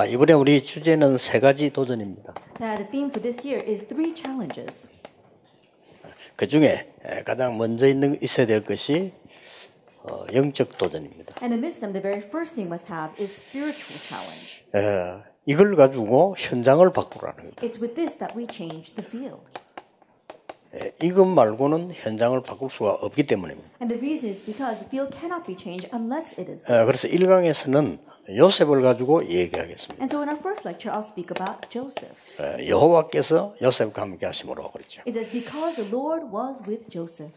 이번에 우리 주제는 세 가지 도전입니다. Now, the theme for this year is 3 challenges. 그 중에 가장 먼저 있어야 될 것이 영적 도전입니다. And amidst them, the very first thing we must have is spiritual challenge. 이걸 가지고 현장을 바꾸라는 겁니다. It's with this that we change the field. 이것 말고는 현장을 바꿀 수가 없기 때문입니다. And the reason is because the field cannot be changed unless it is this. 그래서 1강에서는 요셉을 가지고 얘기하겠습니다. And so in our first lecture, I'll speak about Joseph. 여호와께서 요셉과 함께 하심으로 그랬죠. It says, because the Lord was with Joseph.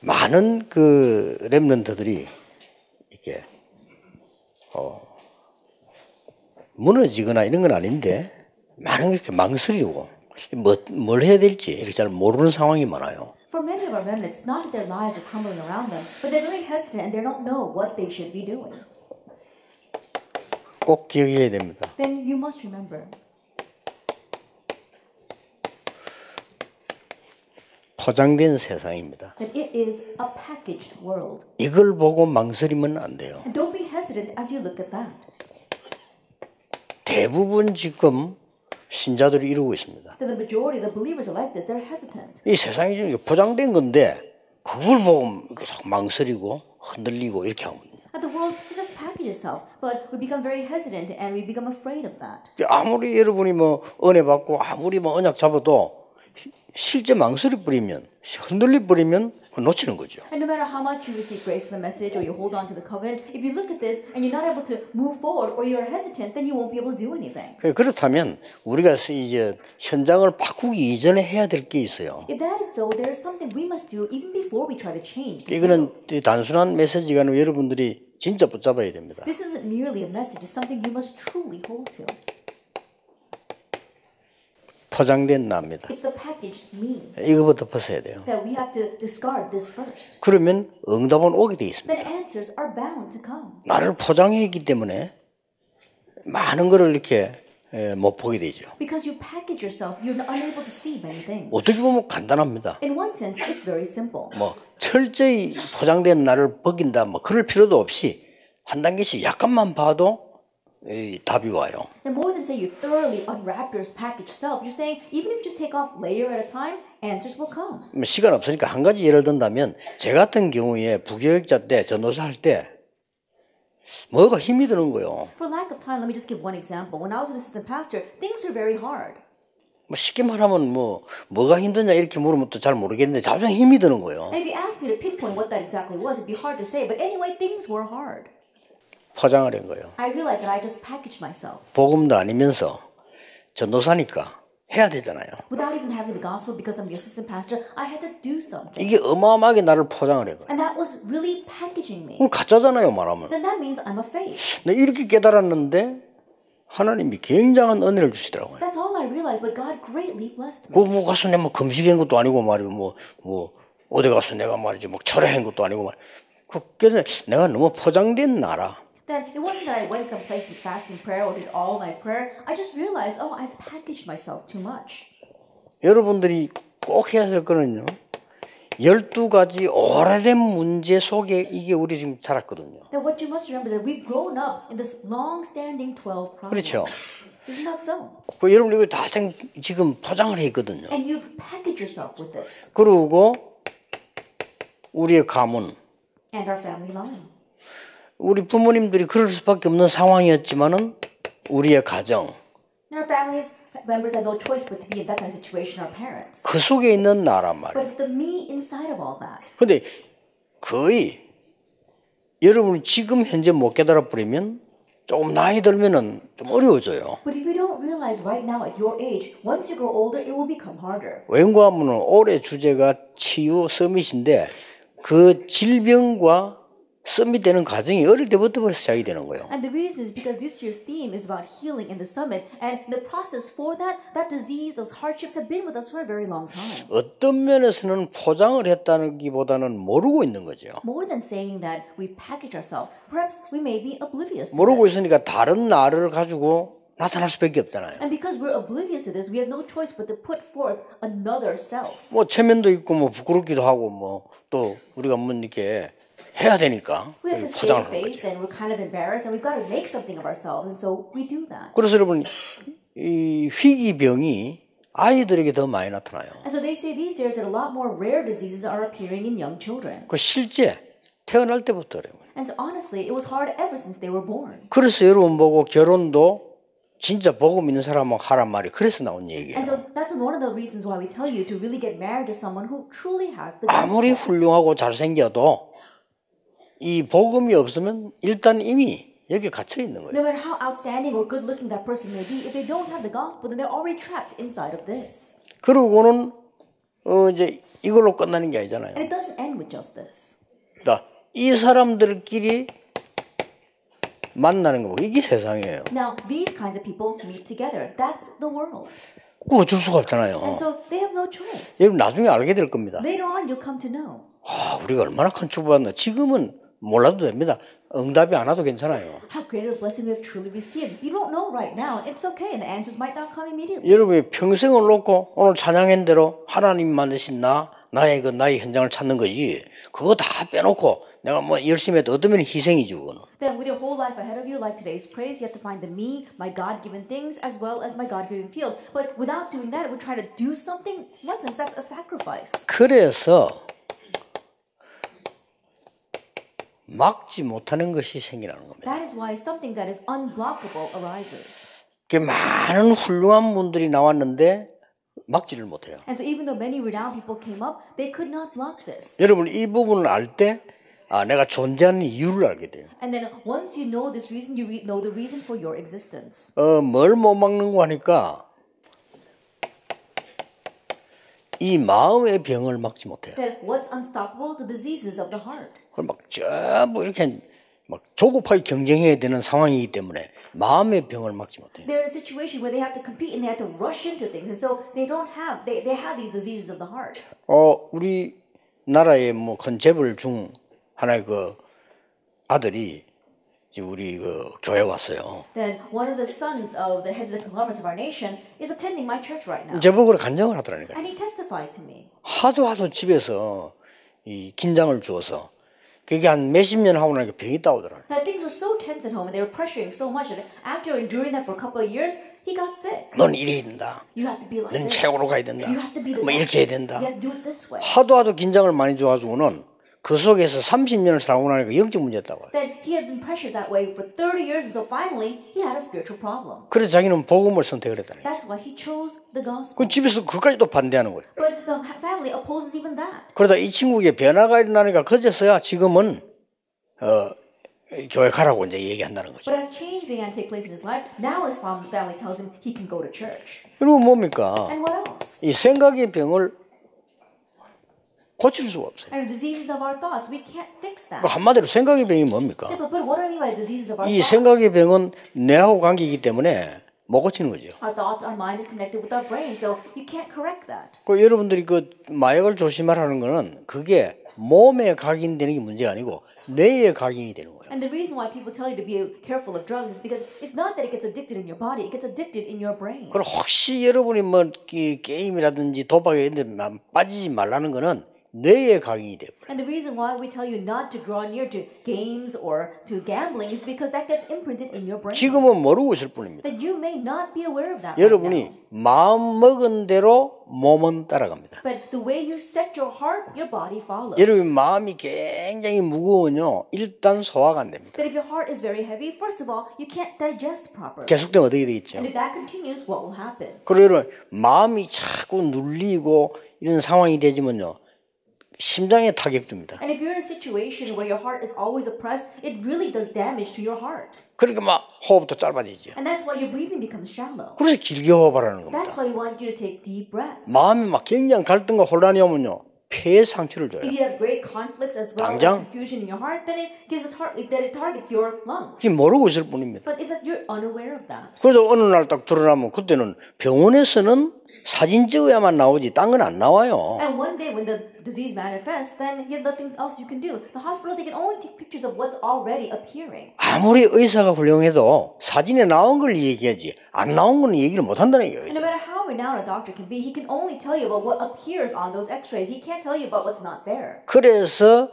많은 그 렘넌트들이 이렇게 무너지거나 이런 건 아닌데 많은 이렇게 망설이고 뭘 해야 될지 이렇게 잘 모르는 상황이 많아요. For many of our remnants, not that their lives are crumbling around them, but they're very hesitant and they don't know what they should be doing. 꼭 기억해야 됩니다. Then you must remember. 포장된 세상입니다. That it is a packaged world. 이걸 보고 망설이면 안 돼요. And don't be hesitant as you look at that. 대부분 지금 신자들이 이러고 있습니다. That the majority of the believers are like this. They're hesitant. 이 세상이 좀 포장된 건데 그걸 보고 계속 망설이고 흔들리고 이렇게 하면 And the world is just packaged itself, but we become very hesitant and we become afraid of that. 아무리 여러분이 뭐 은혜 받고 아무리 뭐 언약 잡아도 실제 망설이 버리면 흔들리 버리면 놓치는 거죠. And no matter how much you receive grace from the message or you hold on to the covenant, if you look at this and you're not able to move forward or you're hesitant, then you won't be able to do anything. 그렇다면 우리가 이제 현장을 바꾸기 이전에 해야 될 게 있어요. If that is so, there is something we must do even before we try to change. 이거는 단순한 메시지가 아니라 여러분들이 진짜 붙잡아야 됩니다. This isn't merely a message; it's something you must truly hold to. 포장된 나입니다. It's the packaged me. 이거부터 벗어야 돼요. That we have to discard this first. 그러면 응답은 오게 돼 있습니다. Then answers are bound to come. 나를 포장해 있기 때문에 많은 거를 이렇게 못 보게 되죠. Because you package yourself, you're unable to see many things. 어떻게 보면 간단합니다. In one sense, it's very simple. 뭐 철저히 포장된 나를 벗긴다 뭐 그럴 필요도 없이 한 단계씩 약간만 봐도 답이 와요. And more than say you thoroughly unwrap your packaged self, you're saying even if you just take off layer at a time, answers will come. 시간 없으니까 한 가지 예를 든다면 제 같은 경우에 부교육자 때 전도사 할 때 뭐가 힘이 드는 거예요. For lack of time, let me just give one example. When I was an assistant pastor, things were very hard. 뭐 쉽게 말하면 뭐가 힘드냐 이렇게 물으면 또 잘 모르겠는데 자주 힘이 드는 거예요. And if you asked me to pinpoint what that exactly was, it'd be hard to say. But anyway, things were hard. 포장을 한 거예요. I realized that I just packaged myself. 복음도 아니면서 전도사니까 해야 되잖아요. Without even having the gospel, because I'm the assistant pastor, I had to do something. 이게 어마어마하게 나를 포장을 한 거예요. And that was really packaging me. 그럼 가짜잖아요 말하면. Then that means I'm a fake. 내가 이렇게 깨달았는데 하나님이 굉장한 은혜를 주시더라고요. That's all I realized, but God greatly blessed me. 뭐 가서 내가 뭐 금식한 것도 아니고 말이고 뭐 어디 가서 내가 말이지 뭐 철회한 것도 아니고 말. 그게 내가 너무 포장된 나라. Then it wasn't that I went someplace with fasting prayer or did all night prayer. I just realized, oh, I packaged myself too much. 여러분들이 꼭 해야 될 거는요. 12가지 오래된 문제 속에 이게 우리 지금 자랐거든요. Then what you must remember is that we've grown up in this long-standing 12 problems. 그렇죠. Isn't that so? 여러분 이거 다 지금 포장을 해 있거든요. And you've packaged yourself with this. 그리고 우리의 가문, And our family line. 우리 부모님들이 그럴 수밖에 없는 상황이었지만은 우리의 가정, And our families members had no choice but to be in that kind of situation. Our parents. 그 속에 있는 나란 But 말이에요. it's the me inside of all that. 근데 거의 여러분이 지금 현재 못 깨달아 버리면 조금 나이 들면은 좀 어려워져요. But if you don't realize right now at your age, once you grow older, it will become harder. 왠가 하면은 올해 주제가 치유 서밋인데 그 질병과 서밋되는 과정이 어릴 때부터 벌써 시작이 되는 거예요. And the reason is because this year's theme is about healing in the summit, and the process for that disease, those hardships have been with us for a very long time. 어떤 면에서는 포장을 했다기보다는 모르고 있는 거죠. More than saying that we've packaged ourselves, perhaps we may be oblivious to 모르고 this. 있으니까 다른 나를 가지고 나타날 수밖에 없잖아요. And because we're oblivious to this, we have no choice but to put forth another self. 뭐 체면도 있고 뭐 부끄럽기도 하고 뭐 또 우리가 뭐 이렇게 해야 되니까 We have to save 포장을 하는 face 거죠. and we're kind of embarrassed and we've got to make something of ourselves and so we do that. 그래서 여러분 이 희귀병이 아이들에게 더 많이 나타나요. And so they say these days that a lot more rare diseases are appearing in young children. 그 실제 태어날 때부터 그래요. And so honestly, it was hard ever since they were born. 그래서 여러분 보고 결혼도 진짜 복음 있는 사람하고 하란 말이 그래서 나온 얘기예요. And so that's one of the reasons why we tell you to really get married to someone who truly has the 아무리 gospel. 훌륭하고 잘생겨도 이 복음이 없으면 일단 이미 여기 갇혀 있는 거예요. No matter how outstanding or good looking that person may be, if they don't have the gospel, then they're already trapped inside of this. 그러고는 이제 이걸로 끝나는 게 아니잖아요. And it doesn't end with just this. 그러니까 이 사람들끼리 만나는 거 이게 세상이에요. Now, these kinds of people meet together. That's the world. 그거 어쩔 수가 없잖아요. And so they have no choice. 여러분 나중에 알게 될 겁니다. Later on, you'll come to know. 아, 우리가 얼마나 큰 축복받나. 지금은 몰라도 됩니다. 응답이 안 와도 괜찮아요. How great a blessing we have truly received. You don't know right now. It's okay, and the answers might not come immediately. 여러분이 평생을 놓고 오늘 찬양한 대로 하나님 만드신 나의 현장을 찾는 거지. 그거 다 빼놓고 내가 뭐 열심히 해도 얻으면 희생이지 그거는. Then with your whole life ahead of you, like today's praise, you have to find the me, my God-given things, as well as my God-given field. But without doing that, we're trying to do something. In one sense, that's a sacrifice. 그래서 막지 못하는 것이 생기는 겁니다. That is why something that is unblockable arises. 많은 훌륭한 분들이 나왔는데 막지를 못해요. And so even though many renowned people came up, they could not block this. 여러분 이 부분을 알 때 내가 존재하는 이유를 알게 돼요. And then once you know this reason, you know the reason for your existence. 뭘 못 막는고 하니까 이 마음의 병을 막지 못해요. That what's unstoppable? The diseases of the heart. 그걸 막 전부 이렇게 막 조급하게 경쟁해야 되는 상황이기 때문에 마음의 병을 막지 못해요. They're in a situation where they have to compete and they have to rush into things, and so they have these diseases of the heart. 우리 나라의 뭐 큰 재벌 중 하나의 그 아들이 지금 우리 그 교회 왔어요. Then one of the sons of the heads of the conglomerates of our nation is attending my church right now, 제복으로 간증을 하더라니까. and he testified to me. 하도 집에서 이 긴장을 주어서 그게 한 몇십 년 하고 나니까 병이 따오더라. That things were so tense at home and they were pressuring so much that after enduring that for a couple of years, he got sick. 넌 이래야 된다. You have to be like 넌 this. 최고로 가야 된다. You have to be the 뭐 best. 이렇게 해야 된다. You have to do it this way. 하도 긴장을 많이 줘가지고는 그 속에서 30년을 살고 나니까 영적 문제였다고. Then he had been pressured that way for 30 years, and so finally he had a spiritual problem. 그래서 자기는 복음을 선택을 했다는 거예요. That's why he chose the gospel. 그 집에서 그까지도 반대하는 거예요. But the family opposes even that. 그러다 이 친구에게 변화가 일어나니까 그제서야 지금은 교회 가라고 이제 얘기한다는 거죠. But as change began to take place in his life, now his family tells him he can go to church. 그리고 뭡니까? And what else? 이 생각의 병을 고칠 수가 없어요. And the diseases of our thoughts, we can't fix that. 그 한마디로 생각의 병이 뭡니까? Simply put, what do I mean by the diseases of our 이 thoughts? 생각의 병은 뇌하고 관계이기 때문에 못 고치는 거죠. Our thoughts, our mind is connected with our brain, so you can't correct that. 그 여러분들이 그 마약을 조심하라는 거는 그게 몸에 각인되는 게 문제가 아니고 뇌에 각인이 되는 거예요. And the reason why people tell you to be careful of drugs is because it's not that it gets addicted in your body, it gets addicted in your brain. 그리고 혹시 여러분이 뭐 게임이라든지 도박에 이런 데 빠지지 말라는 거는 뇌에 각인이 돼요. And the reason why we tell you not to draw near to games or to gambling is because that gets imprinted in your brain. 지금은 모르고 있을 뿐입니다. That you may not be aware of that 여러분이 right now. 마음 먹은 대로 몸은 따라갑니다. But the way you set your heart, your body follows. 여러분 마음이 굉장히 무거우면요 일단 소화가 안 됩니다. That if your heart is very heavy, first of all, you can't digest properly. 계속되면 어떻게 되겠죠? And if that continues, what will happen? 그리고 여러분 마음이 자꾸 눌리고 이런 상황이 되지면요 심장에 타격 줍니다. And if you're in a situation where your heart is always oppressed, it really does damage to your heart. 그러니까 막 호흡도 짧아지죠. And that's why your breathing becomes shallow. 그래서 길게 호흡하라는 겁니다. That's why we want you to take deep breaths. 마음이 막 굉장한 갈등과 혼란이 오면요 폐에 상처를 줘요. If you have great conflicts as well as 당장? confusion in your heart, then it gives it targets your lungs. 그게 모르고 있을 뿐입니다. But is that you're unaware of that? 그래서 어느 날 딱 드러나면 그때는 병원에서는 사진 찍어야만 나오지 딴 건 안 나와요. And one day when the disease manifests, then you have nothing else you can do. The hospital, they can only take pictures of what's already appearing. 아무리 의사가 훌륭해도 사진에 나온 걸 얘기하지 안 나온 건 얘기를 못 한다는 And 거예요. no matter how renowned a doctor can be, he can only tell you about what appears on those x-rays. He can't tell you about what's not there. 그래서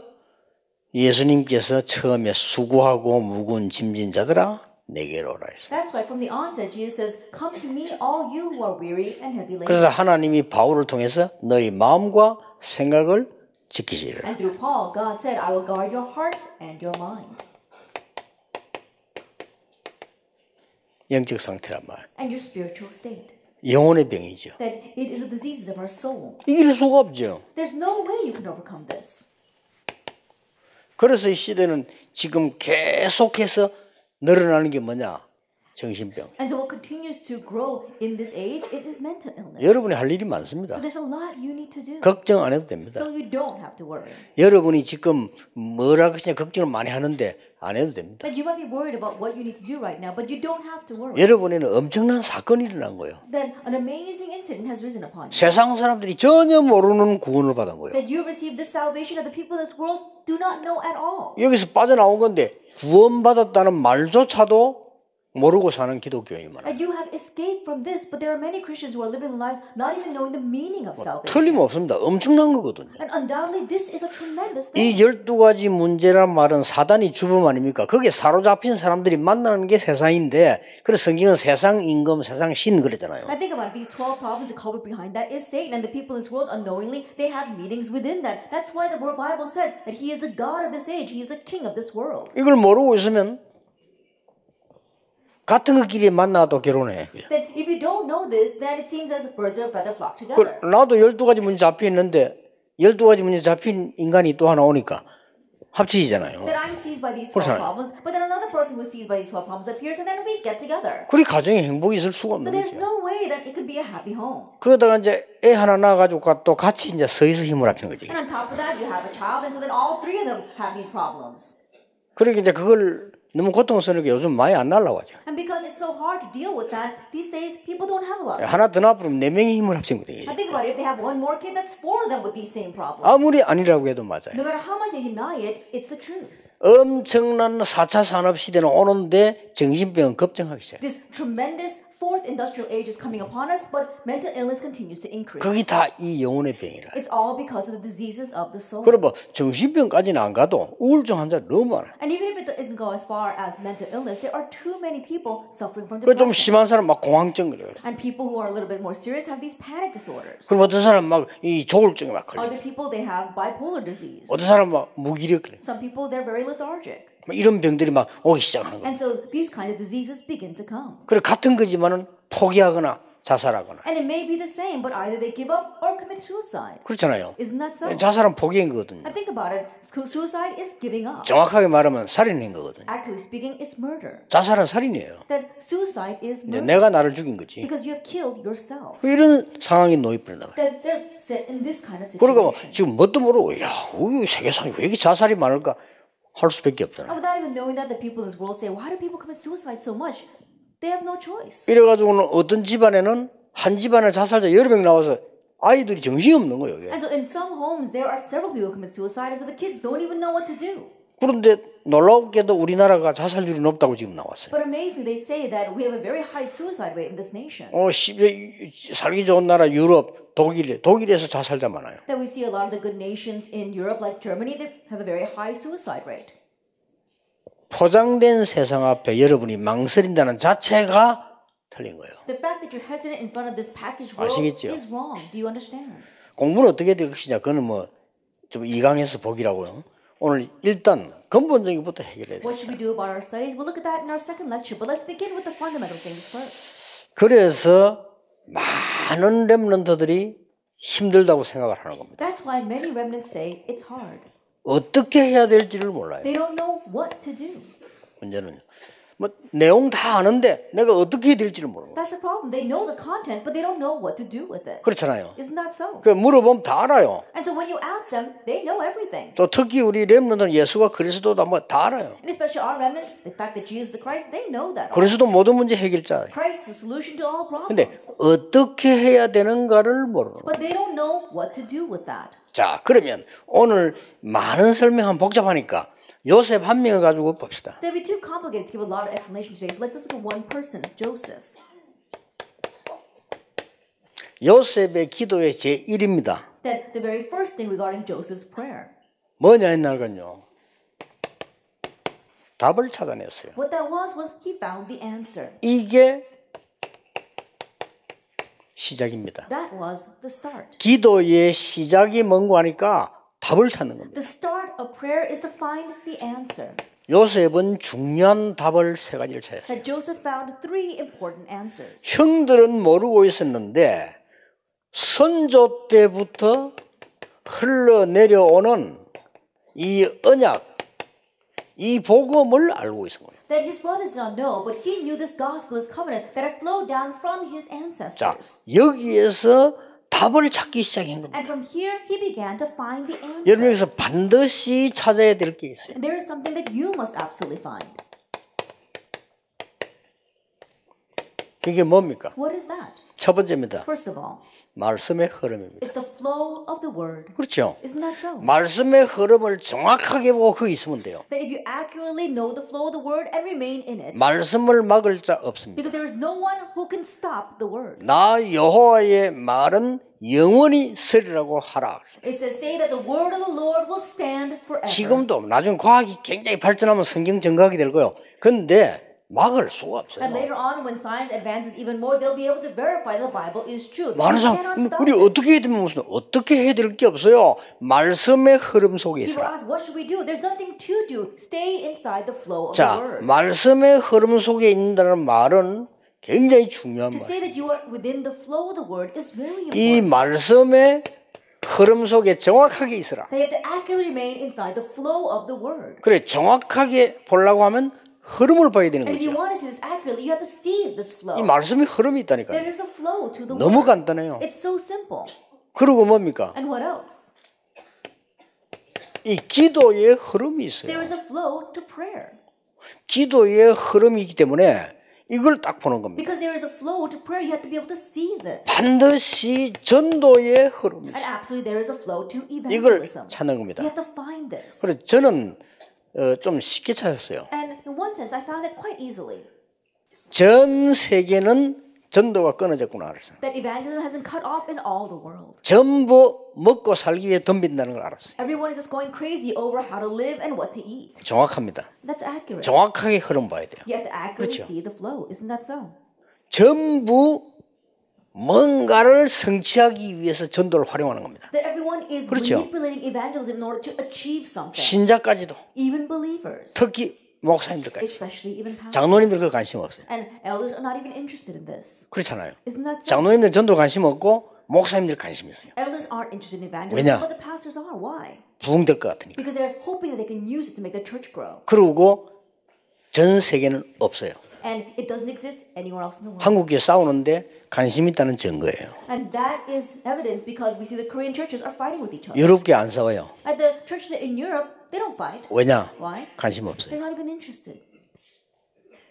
예수님께서 처음에 수고하고 무거운 짐진 자들아 내게로 오라 했어요. That's why from the onset Jesus says, "Come to me, all you who are weary and heavy laden." 그래서 하나님이 바울을 통해서 너희 마음과 생각을 지키시리라. And through Paul, God said, "I will guard your hearts and your mind." 영적 상태란 말. And your spiritual state. 영혼의 병이죠. That it is the diseases of our soul. 이길 수가 없죠. There's no way you can overcome this. 그래서 이 시대는 지금 계속해서 늘어나는 게 뭐냐? 정신병. And so what continues to grow in this age, it is mental illness. 여러분이 할 일이 많습니다. So there's a lot you need to do. 걱정 안 해도 됩니다. So you don't have to worry. 여러분이 지금 뭘 할 것이냐 걱정을 많이 하는데 안 해도 됩니다. That you might be worried about what you need to do right now, but you don't have to worry. 여러분에는 엄청난 사건이 일어난 거예요. Then an amazing incident has risen upon you. 세상 사람들이 전혀 모르는 구원을 받은 거예요. That you received the salvation that the people of this world do not know at all. 여기서 빠져나온 건데 구원받았다는 말조차도 모르고 사는 기독교인이 많아요. And you have escaped from this, but there are many Christians who are living their lives not even knowing the meaning of salvation. 틀림없습니다. 엄청난 거거든요. And undoubtedly this is a tremendous 이 thing. 12가지 문제란 말은 사단이 주범 아닙니까? 거기에 사로잡힌 사람들이 만나는 게 세상인데 그래서 성경은 세상 임금, 세상 신 그랬잖아요. I think about it, these 12 problems, the culprit behind that is Satan, and the people in this world unknowingly, they have meanings within that. That's why the Bible says that he is the God of this age, he is the king of this world. 이걸 모르고 있으면 같은 것끼리 만나도 결혼해. Then if you don't know this, then it seems as birds of a feather flock together. 나도 12가지 문제 잡혀 있는데 12가지 문제 잡힌 인간이 또 하나 오니까 합치잖아요. Then I'm seized by these 12 problems, but then another person who is seized by these 12 problems appears, and then we get together. 그리 가정에 행복이 있을 수가 So 없는 there's 거죠. no way that it could be a happy home. 그러다가 이제 애 하나 낳아가지고 또 같이 이제 서서 힘을 합치는 거지. And on top of that, you have a child, and so then all three of them have these problems. 그러니까 이제 그걸 너무 고통스러우니까 요즘 많이 안 날라고 하죠. And because it's so hard to deal with that, these days people don't have a lot. 하나 더 낳으면 4명이 힘을 합치는 거예요. I think about it, if they have one more kid, that's 4 of them with these same problems. 아무리 아니라고 해도 맞아요. No matter how much they deny it, it's the truth. 엄청난 4차 산업 시대는 오는데 정신병은 급증하기 시작해요. This tremendous fourth industrial age is coming upon us, but mental illness continues to increase. 그게 다 이 영혼의 병이라. It's all because of the diseases of the soul. 그럼 뭐 정신병까지는 안 가도 우울증 환자 너무 많아요. And even if it doesn't go as far as mental illness, there are too many people suffering from 그 좀 depression. 심한 사람 막 공황증 그래요. And people who are a little bit more serious have these panic disorders. 그럼 어떤 사람 막 이 조울증이 막 걸려. Other people, they have bipolar disease. 어떤 사람 막 무기력 그래. Some people, they're very lethargic. 이런 병들이 막 오기 시작하는 거예요. And so these kinds of diseases begin to come. 그래 같은 거지만은 포기하거나 자살하거나 And it may be the same, but either they give up or commit suicide. 그렇잖아요. Isn't that so? 자살은 포기한 거거든요. And think about it. Suicide is giving up. 정확하게 말하면 살인한 거거든요. Actually speaking, it's murder. 자살은 살인이에요. That suicide is murder. 내가 나를 죽인 거지. Because you have killed yourself. 이런 상황에 놓여버린다. That they're set in this kind of 그러니까 situation. 지금 뭣도 모르고 야, 우리 세계 사람이 왜 이렇게 자살이 많을까 할 수밖에 없잖아요. And without even knowing that, the people in this world say, why do people commit suicide so much? They have no choice. 이래가지고는 어떤 집안에는 한 집안에 자살자 여러 명 나와서 아이들이 정신이 없는 거예요. 이게. And so in some homes, there are several people who commit suicide, and so the kids don't even know what to do. 그런데 놀랍게도 우리나라가 자살률이 높다고 지금 나왔어요. But amazingly, they say that we have a very high suicide rate in this nation. 살기 좋은 나라 유럽, 독일에서 자살자 많아요. That we see a lot of the good nations in Europe, like Germany, they have a very high suicide rate. 포장된 세상 앞에 여러분이 망설인다는 자체가 틀린 거예요. The fact that you're hesitant in front of this packaged world 아시겠죠? is wrong. Do you understand? 공부는 어떻게 될 것이냐? 그거는 뭐 좀 2강에서 보기라고요. 오늘 일단 근본적인 것부터 해결해야 돼요. What should we do about our studies? We'll look at that in our second lecture, but let's begin with the fundamental things first. 그래서 많은 렘넌트들이 힘들다고 생각을 하는 겁니다. That's why many remnants say it's hard. 어떻게 해야 될지를 몰라요. They don't know what to do. 문제는 뭐 내용 다 아는데 내가 어떻게 해야 될지를 모르고. That's the problem. They know the content, but they don't know what to do with it. 그렇잖아요. Isn't that so? 그 물어보면 다 알아요. And so when you ask them, they know everything. 또 특히 우리 렘넌트는 예수가 그리스도다 뭐 다 알아요. And especially our remnants, the fact that Jesus is the Christ, they know that. 그리스도 모든 문제 해결자예요. Christ is the solution to all 근데 problems. 어떻게 해야 되는가를 모르는 거예요. But they don't know what to do with that. 자, 그러면 오늘 많은 설명은 복잡하니까 요셉 한 명을 가지고 봅시다. They'd be too complicated to give a lot of explanation today, so let's just look at one person, Joseph. 요셉의 기도의 제1입니다. That the very first thing regarding Joseph's prayer. 뭐냐 했나건요. 답을 찾아냈어요. What that was he found the answer. 이게 시작입니다. That was the start. 기도의 시작이 뭔고 하니까 답을 찾는 겁니다. The start of prayer is to find the answer. 요셉은 중요한 답을 세 가지를 찾았어요. That Joseph found three important answers. 형들은 모르고 있었는데 선조 때부터 흘러내려오는 이 언약, 이 복음을 알고 있은 거예요. That his brothers did not know, but he knew this gospel, this covenant that had flowed down from his 자, ancestors. 여기에서 답을 찾기 시작한 겁니다. And from here, he began to find the answer. 여러분 여기서 반드시 찾아야 될 게 있어요. And there is something that you must absolutely find. 그게 뭡니까? What is that? 첫 번째입니다. First of all, 말씀의 흐름입니다. it's the flow of the word. 그렇죠? Isn't that so? 말씀의 흐름을 정확하게 보고 거기 있으면 돼요. That if you accurately know the flow of the word and remain in it, 말씀을 막을 자 없습니다. because there is no one who can stop the word. 나 여호와의 말은 영원히 서리라고 하라. It says, say that the word of the Lord will stand forever. 지금도 나중 과학이 굉장히 발전하면 성경 증거하게 될 거예요. 근데 막을 수가 없어요. And later on, when science advances even more, they'll be able to verify the Bible is true. 많은 You 사람 cannot stop 우리 this. 어떻게 해야 되면 무슨 어떻게 해야 될 게 없어요. 말씀의 흐름 속에 People 있어라. ask, what should we do? There's nothing to do. Stay inside the flow of the 자, word. 말씀의 흐름 속에 있다는 말은 굉장히 중요한 To say 말이에요. that you are within the flow of the word is very 이 important. 말씀의 흐름 속에 정확하게 있어라. They have to accurately remain inside the flow of the word. 그래, 정확하게 보려고 하면 흐름을 봐야 되는 And if you 거죠. want to see this accurately, you have to see this flow. 이 말씀의 흐름이 There 있다니까요. is a flow to the 너무 word. 간단해요. It's so simple. 그리고 뭡니까? And what else? 이 기도의 흐름이 있어요. There is a flow to prayer. 기도의 흐름이 있기 때문에 이걸 딱 보는 겁니다. Because there is a flow to prayer, you have to be able to see this. 반드시 전도의 흐름이 And 있어요. absolutely there is a flow to 이걸 evangelism. 찾는 겁니다. You have to find this. 그래서 저는 좀 쉽게 찾았어요. And in one sense, I found it quite easily. 전 세계는 전도가 끊어졌구나 알았어요. That evangelism has been cut off in all the world. 전부 먹고 살기 위해 덤빈다는 걸 알았어요. Everyone is just going crazy over how to live and what to eat. 정확합니다. That's accurate. 정확하게 흐름 봐야 돼요. You have to accurately 그렇죠. see the flow. Isn't that so? 전부 뭔가를 성취하기 위해서 전도를 활용하는 겁니다. That everyone is 그렇죠. manipulating evangelism in order to achieve something. 신자까지도, Even believers. 특히 목사님들까지, Especially even pastors. 장로님들 그 관심 없어요. And elders are not even interested in this. 그렇잖아요. Isn't that so? 장로님들 전도 관심 없고 목사님들 관심 있어요. Elders aren't interested in evangelism, 왜냐? but the pastors are. Why? 부흥될 것 같으니까. Because they're hoping that they can use it to make the church grow. 그리고 전 세계는 없어요. And it doesn't exist anywhere else in the world. 한국에 싸우는데 관심 있다는 증거예요. And that is evidence because we see the Korean churches are fighting with each other. 유럽계 안 싸워요. And the churches in Europe, they don't fight. 왜냐? Why? 관심 없어요. They're not even interested.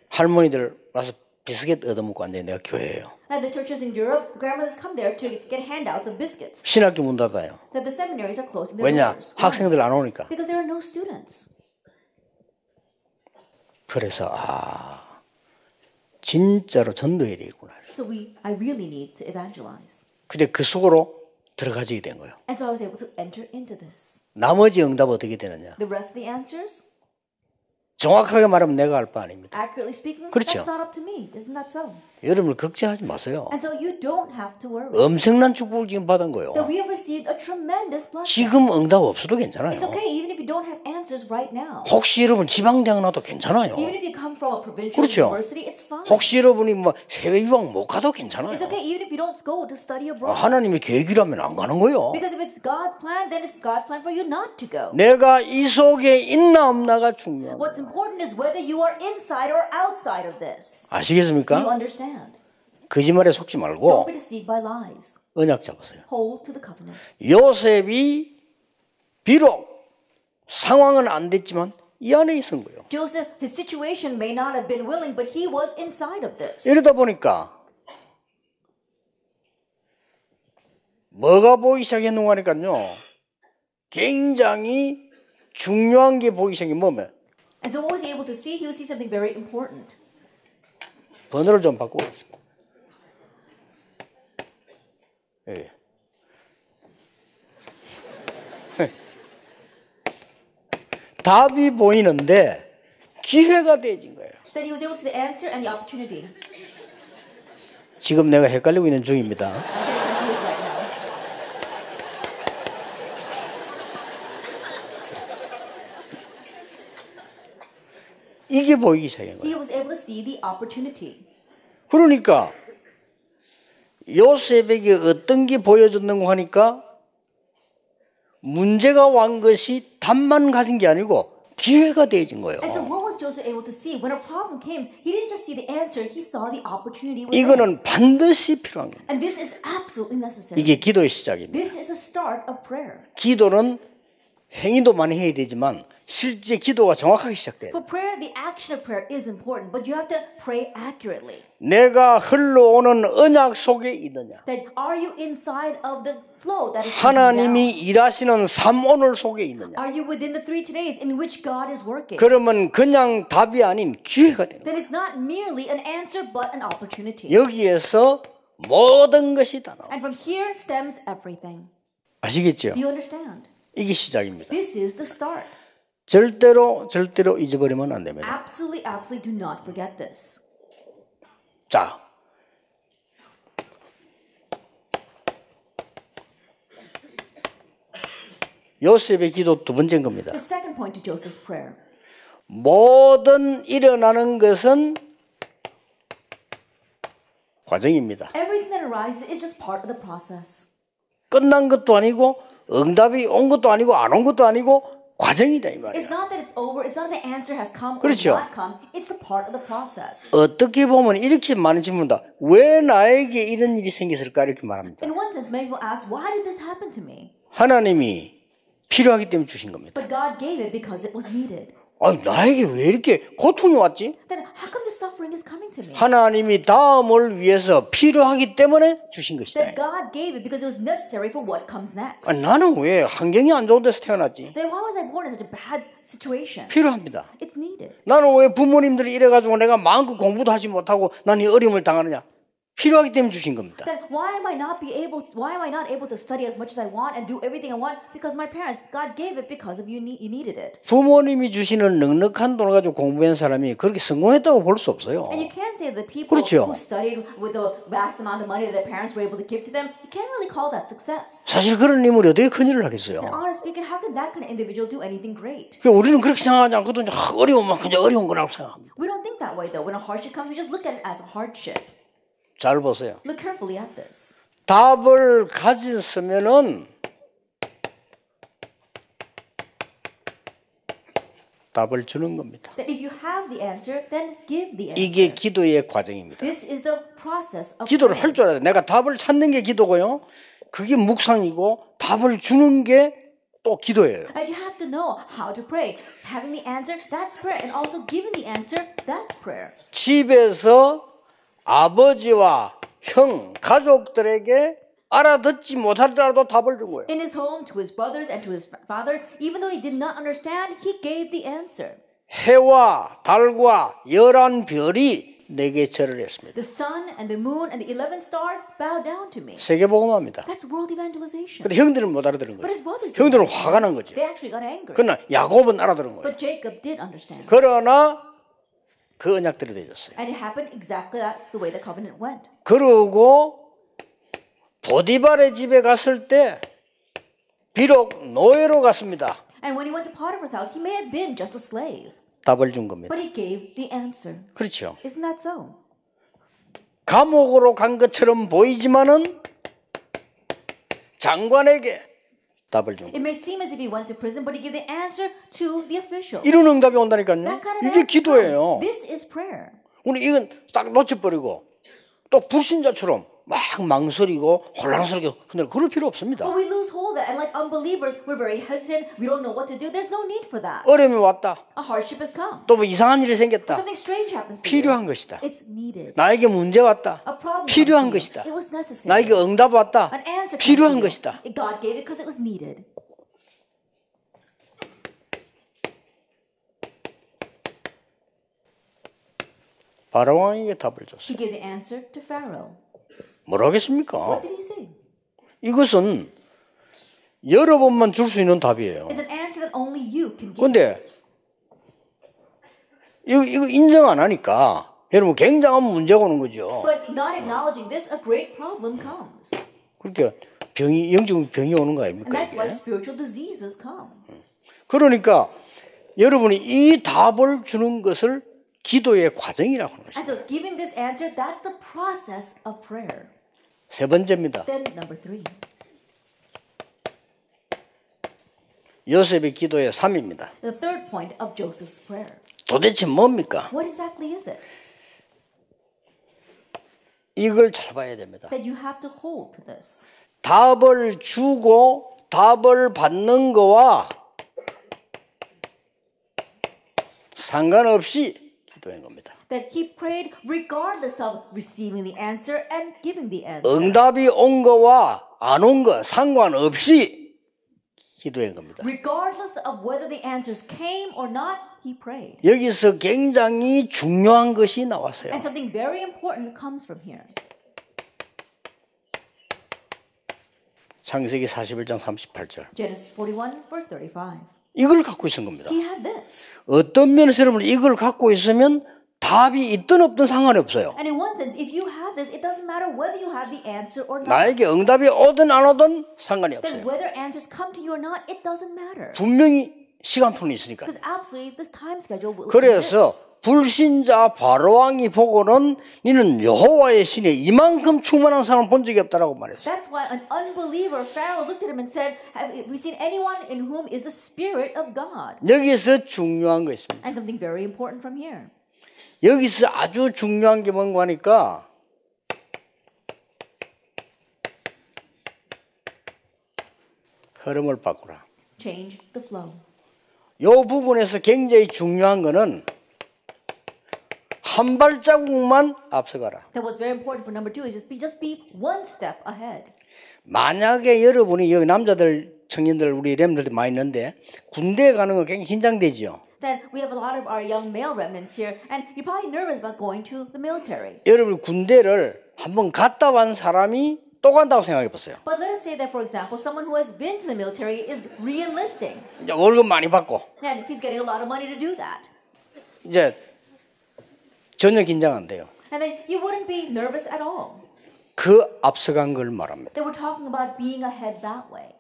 할머니들 와서 비스켓 얻어먹고 앉아요. 내가 교회예요. And the churches in Europe, the grandmothers come there to get handouts of biscuits. 신학교 문 닫아요. That the seminaries are closing their 왜냐? doors. 학생들 안 오니까. Because there are no students. 그래서 진짜로 전도해야 되겠구나. So I really need to evangelize. 근데 그 속으로 들어가지게 된 거예요. And so I was able to enter into this. 나머지 응답 어떻게 되느냐? The rest of the answers, 정확하게 말하면 내가 할 바 아닙니다. accurately speaking, 그렇죠. that's not up to me. Isn't that so? 여러분을 걱정하지 마세요. And so you don't have to worry. 엄청난 축복을 지금 받은 거예요. That we have received a tremendous blessing. 지금 응답 없어도 괜찮아요. It's okay even if you don't have answers right now. 혹시 여러분 지방대학 나도 괜찮아요. Even if you come from a provincial 그렇죠. university, it's fine. 혹시 여러분이 뭐 해외 유학 못 가도 괜찮아요. It's okay even if you don't go to study abroad. 하나님의 계획이라면 안 가는 거예요. Because if it's God's plan, then it's God's plan for you not to go. 내가 이 속에 있나 없나가 중요한 거예요. What's important is whether you are inside or outside of this. Do you 아시겠습니까? understand? 거짓말에 속지 Don't 말고 be deceived by lies. 언약 잡으세요. Hold to the covenant. 요셉이 비록 상황은 안 됐지만 이 안에 있은 거예요. Joseph, his situation may not have been willing, but he was inside of this. 이러다 보니까 뭐가 보이기 시작했는가 하니까요. 굉장히 중요한 게 보이기 시작한 게 뭐면 And so what was he able to see? He would see something very important. 번호를 좀 바꾸겠습니다. 예. 답이 보이는데 기회가 되어진 거예요. That he was able to see the answer and the opportunity. 지금 내가 헷갈리고 있는 중입니다. I'm getting confused right now. 이게 보이기 시작한 거예요. He was able to see the opportunity. 그러니까 요셉에게 어떤 게 보여졌는가 하니까 문제가 완 것이 답만 가진 게 아니고 기회가 되어진 거예요. And so what was Joseph able to see? When a problem came, he didn't just see the answer, he saw the opportunity within. 이거는 반드시 필요한 거예요. And this is absolutely necessary. 이게 기도의 시작입니다. This is the start of prayer. 기도는 행위도 많이 해야 되지만 실제 기도가 정확하게 시작돼요. For prayer, the action of prayer is important, but you have to pray accurately. 내가 흘러오는 언약 속에 있느냐? That are you inside of the flow that is 하나님이 일하시는 삶 오늘 속에 있느냐? Are you within the 3 todays in which God is working? 그러면 그냥 답이 아닌 기회가 되는 거예요. Then it's not merely an answer, but an opportunity. 여기에서 모든 것이 다 나와요. And from here stems everything. 아시겠죠? Do you understand? 이게 시작입니다. This is the start. 절대로 잊어버리면 안 됩니다. Absolutely do not forget this. 자, 요셉의 기도 두 번째인 겁니다. The second point to Joseph's prayer. 모든 일어나는 것은 과정입니다. Everything that arises is just part of the process. 끝난 것도 아니고 응답이 온 것도 아니고 안 온 것도 아니고 과정이다 이 It's 말이에요. not that it's over. It's not that the answer has come or 그렇죠. not come. It's a part of the process. 어떻게 보면 이렇게 많은 질문다. 왜 나에게 이런 일이 생겼을까 이렇게 말합니다. In one sense, many people ask, why did this happen to me? 하나님이 필요하기 때문에 주신 겁니다. But God gave it because it was needed. 아니 나에게 왜 이렇게 고통이 왔지? Then how come this suffering is coming to me? 하나님이 다음을 위해서 필요하기 때문에 주신 것이다. That God gave it because it was necessary for what comes next. 아니, 나는 왜 환경이 안 좋은 데서 태어났지? Then why was I born in such a bad situation? 필요합니다. It's needed. 나는 왜 부모님들이 이래가지고 내가 마음껏 공부도 하지 못하고 난 이 어려움을 당하느냐? 필요하기 때문에 주신 겁니다. Then why am I not able to study as much as I want and do everything I want? Because my parents, God gave it because of you needed it. 부모님이 주시는 넉넉한 돈을 가지고 공부한 사람이 그렇게 성공했다고 볼 수 없어요. And you can't say the people 그렇죠. who studied with the vast amount of money that their parents were able to give to them, you can't really call that success. 사실 그런 인물이 어떻게 큰일을 하겠어요? And honestly speaking, how could that kind of individual do anything great? 우리는 그렇게 생각하지 않거든요. 어려우면 그냥 어려운 거라고 생각합니다. We don't think that way though. When a hardship comes, we just look at it as a hardship. 잘 보세요. Look carefully at this. 답을 가졌으면은 답을 주는 겁니다. That if you have the answer, then give the answer. 이게 기도의 과정입니다. This is the process of 기도를 prayer. 할 줄 알아야 돼. 내가 답을 찾는 게 기도고요. 그게 묵상이고 답을 주는 게 또 기도예요. And you have to know how to pray. Having the answer, that's prayer. And also giving the answer, that's prayer. 집에서 아버지와 형, 가족들에게 알아듣지 못하더라도 답을 준 거예요. In his home, to his brothers and to his father, even though he did not understand, he gave the answer. 해와 달과 11별이 내게 절을 했습니다. The sun and the moon and the 11 stars bow down to me. 세계복음화입니다. That's world evangelization. 근데 형들은 못 알아들은 But 거예요. his brothers didn't 형들은 understand. 화가 난 거죠. They actually got angry. 그러나 야곱은 알아들은 거예요. But Jacob did understand. 그러나 그 언약대로 되어졌어요. And it happened exactly the way the covenant went. 그러고 보디발의 집에 갔을 때 비록 노예로 갔습니다. And when he went to Potiphar's house, he may have been just a slave. 답을 준 겁니다. But he gave the answer. 그렇죠. Isn't that so? 감옥으로 간 것처럼 보이지만은 장관에게 답을 준 It may seem as if he went to prison, but he gave the answer to the official. 이런 응답이 온다니까요. That kind of 이게 answer 기도예요. comes. This is prayer. 우리 이건 딱 놓쳐버리고 또 불신자처럼 막 망설이고 혼란스럽게 흔들고 그럴 필요 없습니다. But we lose hold of that. And like unbelievers, we're very hesitant. We don't know what to do. There's no need for that. 어려움이 왔다. A hardship has come. 또 뭐 이상한 일이 생겼다. Something strange happens to 필요한 you. 것이다. It's needed. 나에게 문제 왔다. A problem 필요한 comes to 것이다. you. It was necessary. 나에게 응답 왔다. An answer comes 필요한 to you. 것이다. God gave it because it was needed. 바로왕에게 답을 줬어요. He gave the answer to Pharaoh. 뭐라 하겠습니까? What did he say? 이것은 여러 번만 줄 수 있는 답이에요. It's an answer that only you can give. 그런데 이거 인정 안 하니까 여러분 굉장한 문제가 오는 거죠. But not acknowledging this, a great problem comes. 그러니까 영적 병이 오는 거 And 아닙니까? that's why 이게? spiritual diseases come. 그러니까 여러분이 이 답을 주는 것을 기도의 과정이라고 하는 And 것입니다. so giving this answer, that's the process of prayer. 세 번째입니다. Then number 3. 요셉의 기도의 3입니다. The third point of Joseph's prayer. 도대체 뭡니까? What exactly is it? 이걸 잘 봐야 됩니다. That you have to hold to this. 답을 주고 답을 받는 거와 상관없이 기도한 겁니다. That he prayed regardless of receiving the answer and giving the answer. 응답이 온 거와 안 온 거 상관없이 기도한 겁니다. Regardless of whether the answers came or not, he prayed. 여기서 굉장히 중요한 것이 나왔어요. And something very important comes from here. 창세기 41장 38절. Genesis 41, verse 35. 이걸 갖고 있는 겁니다. He had this. 어떤 면에서 여러분 이걸 갖고 있으면 답이 있든 없든 상관이 없어요. And in one sense, if you have this, it doesn't matter whether you have the answer or not. 나에게 응답이 오든 안 오든 상관이 Then 없어요. whether answers come to you or not, it doesn't matter. 분명히 시간표는 있으니까. Because absolutely this time schedule will 그래서 exist. 불신자 바로왕이 보고는 니는 여호와의 신에 이만큼 충만한 사람을 본 적이 없다라고 말했어요. That's why an unbeliever, Pharaoh, looked at him and said, have we seen anyone in whom is the Spirit of God? 여기서 중요한 거 있습니다. And something very important from here. 여기서 아주 중요한 게 뭔가 하니까 흐름을 바꾸라. Change the flow. 이 부분에서 굉장히 중요한 거는 한 발자국만 앞서가라. That what's very important for number 2 is just be one step ahead. 만약에 여러분이 여기 남자들 청년들 우리 렘들도 많이 있는데 군대에 가는 거 굉장히 긴장되지요. That we have a lot of our young male remnants here, and you're probably nervous about going to the military. 여러분 군대를 한번 갔다 온 사람이 또 간다고 생각해 보세요. But let us say that, for example, someone who has been to the military is re-enlisting, 이제 월급 많이 받고 and he's getting a lot of money to do that. 이제 전혀 긴장 안 돼요. And then you wouldn't be nervous at all. 그 앞서간 걸 말합니다. They were talking about being ahead that way.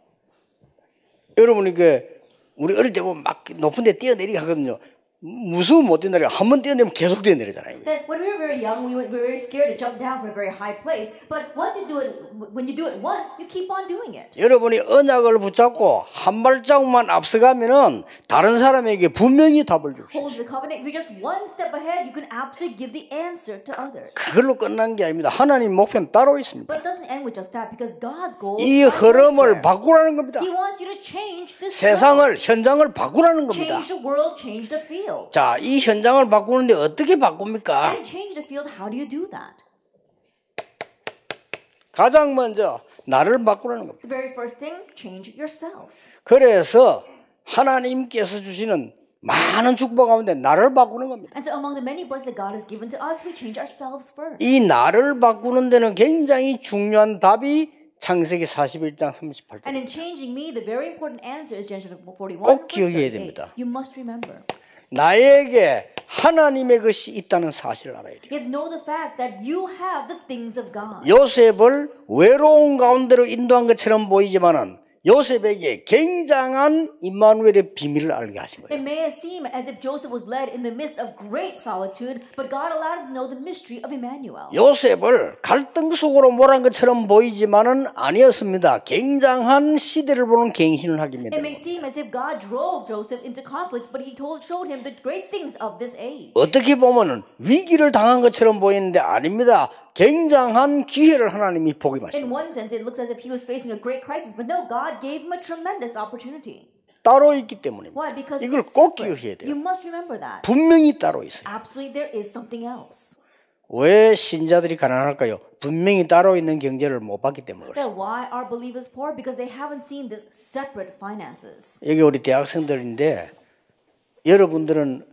여러분 이게 우리 어릴 때 보면 막 높은 데 뛰어내리게 하거든요. 무서우면 못 뛰어내려. 한번 뛰어내리면 계속 뛰어내리잖아요. That when we were very young, we were very scared to jump down from a very high place. But once you do it, when you do it once, you keep on doing it. 여러분이 언약을 붙잡고 한 발자국만 앞서가면은 다른 사람에게 분명히 답을 줄 수 있어요. Hold the covenant. If you're just one step ahead, you can absolutely give the answer to others. 그걸로 끝난 게 아닙니다. 하나님 목표는 따로 있습니다. But it doesn't end with just that, because God's goal 이 is 흐름을 elsewhere. 바꾸라는 겁니다. He wants you to change this 세상을 world. 현장을 바꾸라는 겁니다. Change the world, change the field. 자, 이 현장을 바꾸는데 어떻게 바꿉니까? And change the field, how do you do that? 가장 먼저 나를 바꾸라는 겁니다. The very first thing, change yourself. 그래서 하나님께서 주시는 많은 축복 가운데 나를 바꾸는 겁니다. And so among the many blessings that God has given to us, we change ourselves first. 이 나를 바꾸는 데는 굉장히 중요한 답이 창세기 41장 38절. And in changing me, the very important answer is Genesis 41, 꼭 verse 기억해야 38. 됩니다. You must remember. 나에게 하나님의 것이 있다는 사실을 알아야 돼요. You have to know the fact that you have the things of God. 요셉을 외로운 가운데로 인도한 것처럼 보이지만은 요셉에게 굉장한 임마누엘의 비밀을 알게 하신 거예요. It may seem as if Joseph was led in the midst of great solitude, but God allowed him to know the mystery of Emmanuel. 요셉을 갈등 속으로 몰아간 것처럼 보이지만은 아니었습니다. 굉장한 시대를 보는 갱신을 하게 It 됩니다. may seem as if God drove Joseph into conflicts, but he showed him the great things of this age. 어떻게 보면은 위기를 당한 것처럼 보이는데 아닙니다. 굉장한 기회를 하나님이 복임하십니다. In one sense, it looks as if he was facing a great crisis, but no, God gave him a tremendous opportunity. 따로 있기 때문입니다. Why? Because 이걸 it's 꼭 separate. 기억해야 돼요. You must remember that. 분명히 따로 있어요. Absolutely, there is something else. 왜 신자들이 가난할까요? 분명히 따로 있는 경제를 못 받기 때문에 그렇습니다. That why are believers poor? Because they haven't seen this separate finances. 여기 우리 대학생들인데 여러분들은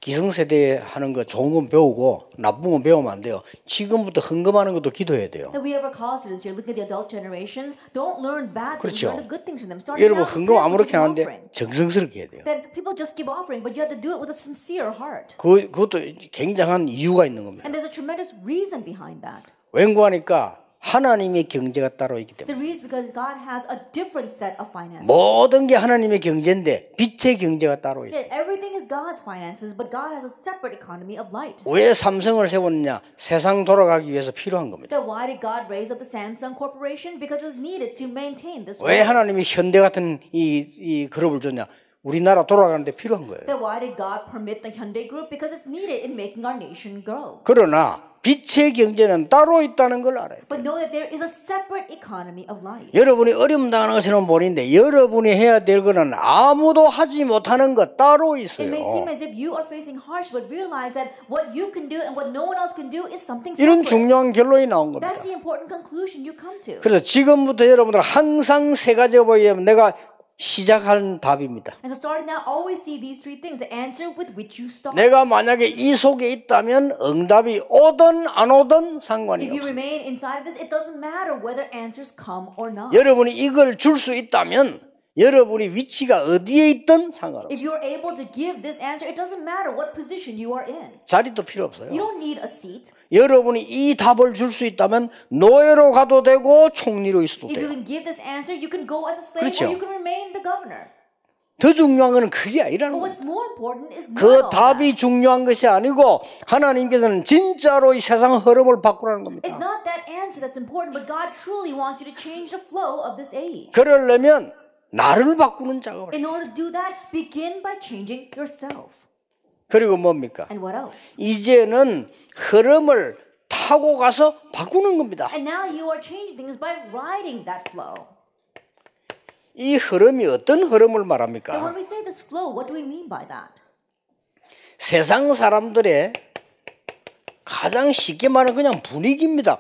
기성세대에 하는 거 좋은 건 배우고 나쁜 건 배우면 안 돼요. 지금부터 흥금하는 것도 기도해야 돼요. That we ever call students here, looking at the adult generations, don't learn bad things, 그렇죠. learn the good things from them. Starting 여러분 out, 흥금 아무렇게 give 하는데 offering. 정성스럽게 해야 돼요. Then people just give offering, but you have to do it with a sincere heart. 그것도 굉장한 이유가 있는 겁니다. And there's a tremendous reason behind that. 왠고하니까 하나님의 경제가 따로 있기 때문에 The reason is because God has a different set of finances. 모든 게 하나님의 경제인데 빛의 경제가 따로 있어요. Yeah, everything is God's finances, but God has a separate economy of light. 왜 삼성을 세웠느냐? 세상 돌아가기 위해서 필요한 겁니다. Then why did God raise up the Samsung Corporation? Because it was needed to maintain this 왜 world. 하나님이 현대 같은 이 그룹을 줬냐? 우리나라 돌아가는데 필요한 거예요. Then why did God permit the Hyundai Group? Because it's needed in making our nation grow. 그러나 빛의 경제는 따로 있다는 걸 알아요. But know that there is a separate economy of light. 여러분이 어려움 당하는 것은 모르는데 여러분이 해야 될 거는 아무도 하지 못하는 것 따로 It 있어요. may seem as if you are facing hardship, but realize that what you can do and what no one else can do is something 이런 separate. 중요한 결론이 나온 겁니다. That's the important conclusion you come to. 그래서 지금부터 여러분들 항상 세 가지가 보이면 내가 시작한 답입니다. And so starting now, always see these three things, the answer with which you start. 내가 만약에 이 속에 있다면 응답이 오든 안 오든 상관이 If you 없어요. remain inside of this, it doesn't matter whether answers come or not. 여러분이 이걸 줄 수 있다면 여러분이 위치가 어디에 있든 상관없어요. If you're able to give this answer, it doesn't matter what position you are in. 자리도 필요 없어요. You don't need a seat. 여러분이 이 답을 줄 수 있다면 노예로 가도 되고 총리로 있어도 If you 돼요. can give this answer, you can go as a slave 그렇죠. or you can remain the governor. 더 중요한 것은 그게 But 아니라는 거예요. what's more important is not 그 all that. 답이 중요한 것이 아니고 하나님께서는 진짜로 이 세상 흐름을 바꾸라는 겁니다. It's not that answer that's important, but God truly wants you to change the flow of this age. 그러려면 나를 바꾸는 작업을 해요. In order to do that, begin by changing yourself. 그리고 뭡니까? And what else? 이제는 흐름을 타고 가서 바꾸는 겁니다. And now you are changing things by riding that flow. 이 흐름이 어떤 흐름을 And when 말합니까? we say this flow, what do we mean by that? 세상 사람들의 가장 쉽게 말하면 그냥 분위기입니다.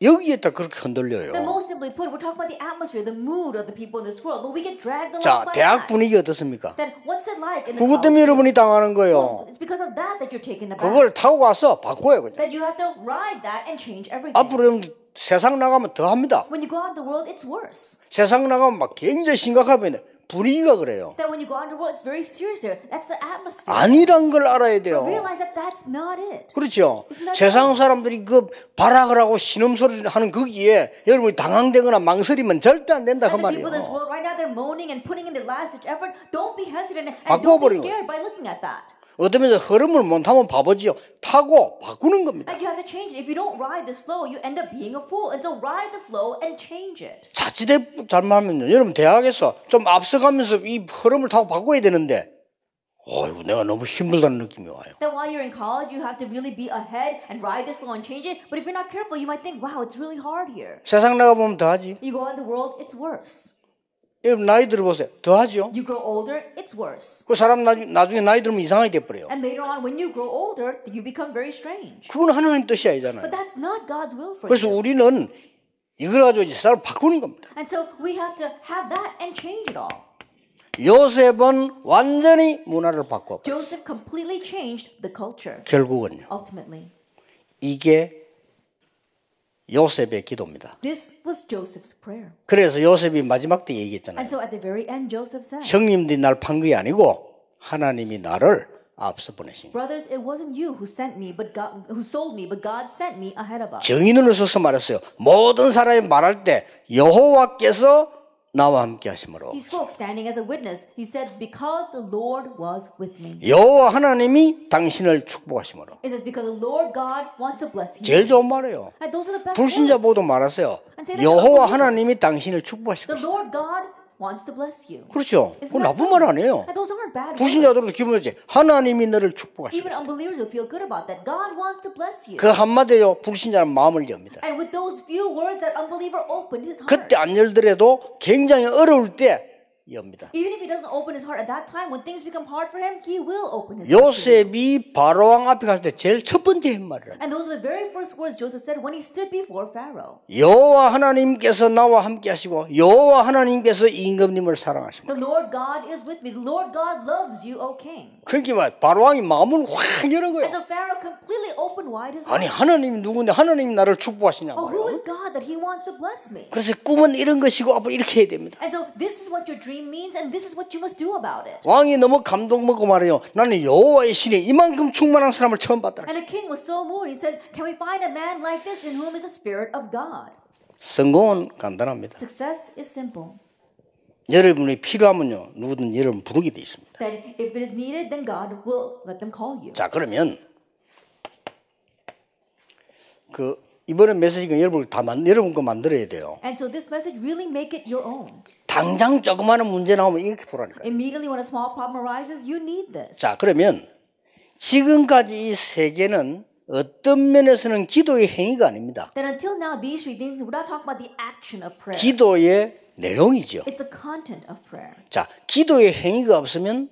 여기에다 그렇게 흔들려요. Then most simply put, we're talking about the atmosphere, the mood of the people in this world. But we get dragged along 자, by 대학 that. 분위기 어떻습니까? Then what's it like in the 그것 college? 때문에 여러분이 당하는 거예요. It's because of that that you're taken aback. 그걸 타고 가서 바꿔요. 그냥. That you have to ride that and change everything. 앞으로 여러분 세상 나가면 더 합니다. When you go out in the world, it's worse. 세상 나가면 막 굉장히 심각하면 분위기가 그래요. That when you go out in the world, it's very serious there. That's the atmosphere. 아니란 걸 알아야 돼요. Realize that that's not it. 그렇죠. Isn't that 세상 사람들이 그 발악을 하고 신음소리를 하는 거기에 여러분이 당황되거나 망설이면 절대 안 된다 그 And the people in this 말이에요. world right now, they're moaning and putting in their last ditch effort. Don't be hesitant and don't be 바꿔버리는 scared by looking at that. 어떤 면에서 흐름을 못 타면 바보지요. 타고 바꾸는 겁니다. And you have to change it. If you don't ride this flow, you end up being a fool. And so ride the flow and change it. 자칫 잘못하면요. 여러분 대학에서 좀 앞서가면서 이 흐름을 타고 바꿔야 되는데 어이구 내가 너무 힘들다는 느낌이 와요. That while you're in college, you have to really be ahead and ride this flow and change it. But if you're not careful, you might think, wow, it's really hard here. 세상 나가보면 더 하지. You go out in the world, it's worse. 여러분 나이 들어보세요. 더 하죠. You grow older, it's worse. 그 사람 나중에 나이 들면 이상하게 돼버려요. And later on, when you grow older, you become very strange. 그건 하나님 뜻이 아니잖아요. But that's not God's will for 그래서 you. 우리는 이걸 가지고 이제 사람을 바꾸는 겁니다. And so we have to have that and change it all. 요셉은 완전히 문화를 바꿨고 Joseph completely changed the culture, 결국은요. ultimately. 이게 요셉의 기도입니다. This was Joseph's prayer. 그래서 요셉이 마지막 때 얘기했잖아요. And so at the very end, Joseph said, 형님들이 날 판 게 아니고 하나님이 나를 앞서 보내신 거예요. Brothers, it wasn't you who sent me, but God, who sold me, but God sent me ahead of us. 정의는 서서 말했어요. 모든 사람이 말할 때 여호와께서 나와 함께 하심으로 He spoke standing as a witness. He said, because the Lord was with me. 여호와 하나님이 당신을 축복하심으로 It says, because the Lord God wants to bless you. 제일 좋은 말이에요. And those are the best 불신자 words. 모두 말하세요. And say that 여호와 unbelievers. 하나님이 당신을 축복하실 The 것이다. Lord God wants to bless you. 그렇죠. Isn't 그건 that 나쁜 so? 말 아니에요. And those aren't bad words. 불신자들도 기분 좋지. 하나님이 너를 축복하실 Even 것이다. unbelievers will feel good about that. God wants to bless you. 그 한마디요 불신자는 마음을 엽니다. And with those few words, that unbeliever opened his heart. 그때 안 열더라도 굉장히 어려울 때 엽니다. Even if he doesn't open his heart at that time, when things become hard for him, he will open his heart. 요셉이 바로왕 앞에 갔을 때 제일 첫 번째 한 말이라. And those are the very first words Joseph said when he stood before Pharaoh. 여호와 하나님께서 나와 함께 하시고 여호와 하나님께서 임금님을 사랑하십니다. The Lord God is with me. The Lord God loves you, O king. 그러니까 바로왕이 마음을 확 열은 거예요. And so Pharaoh completely opened wide his 아니 heart. 하나님이 누군데 하나님이 나를 축복하시냐 Oh, who 말이에요. is God that he wants to bless me? 그래서 꿈은 이런 것이고 앞으로 이렇게 해야 됩니다. And so this is what your dream means, and this is what you must do about it. 왕이 너무 감동먹고 말해요. 나는 여호와의 신에 이만큼 충만한 사람을 처음 봤다. And the king was so moved. He says, "Can we find a man like this in whom is the spirit of God?" 성공은 간단합니다. Success is simple. 여러분이 필요하면요 누구든 여러분 부르게 돼 있습니다. That if it is needed, then God will let them call you. 자 그러면 그 이번에 메시지가 여러분 거 만들어야 돼요. And so this message really make it your own. 당장 조그마한 문제 나오면 이렇게 보라니까. Immediately when a small problem arises, you need this. 자 그러면 지금까지 이 세계는 어떤 면에서는 기도의 행위가 아닙니다. That until now, these three things, we're not talking about the action of prayer. 기도의 내용이죠. It's the content of prayer. 자 기도의 행위가 없으면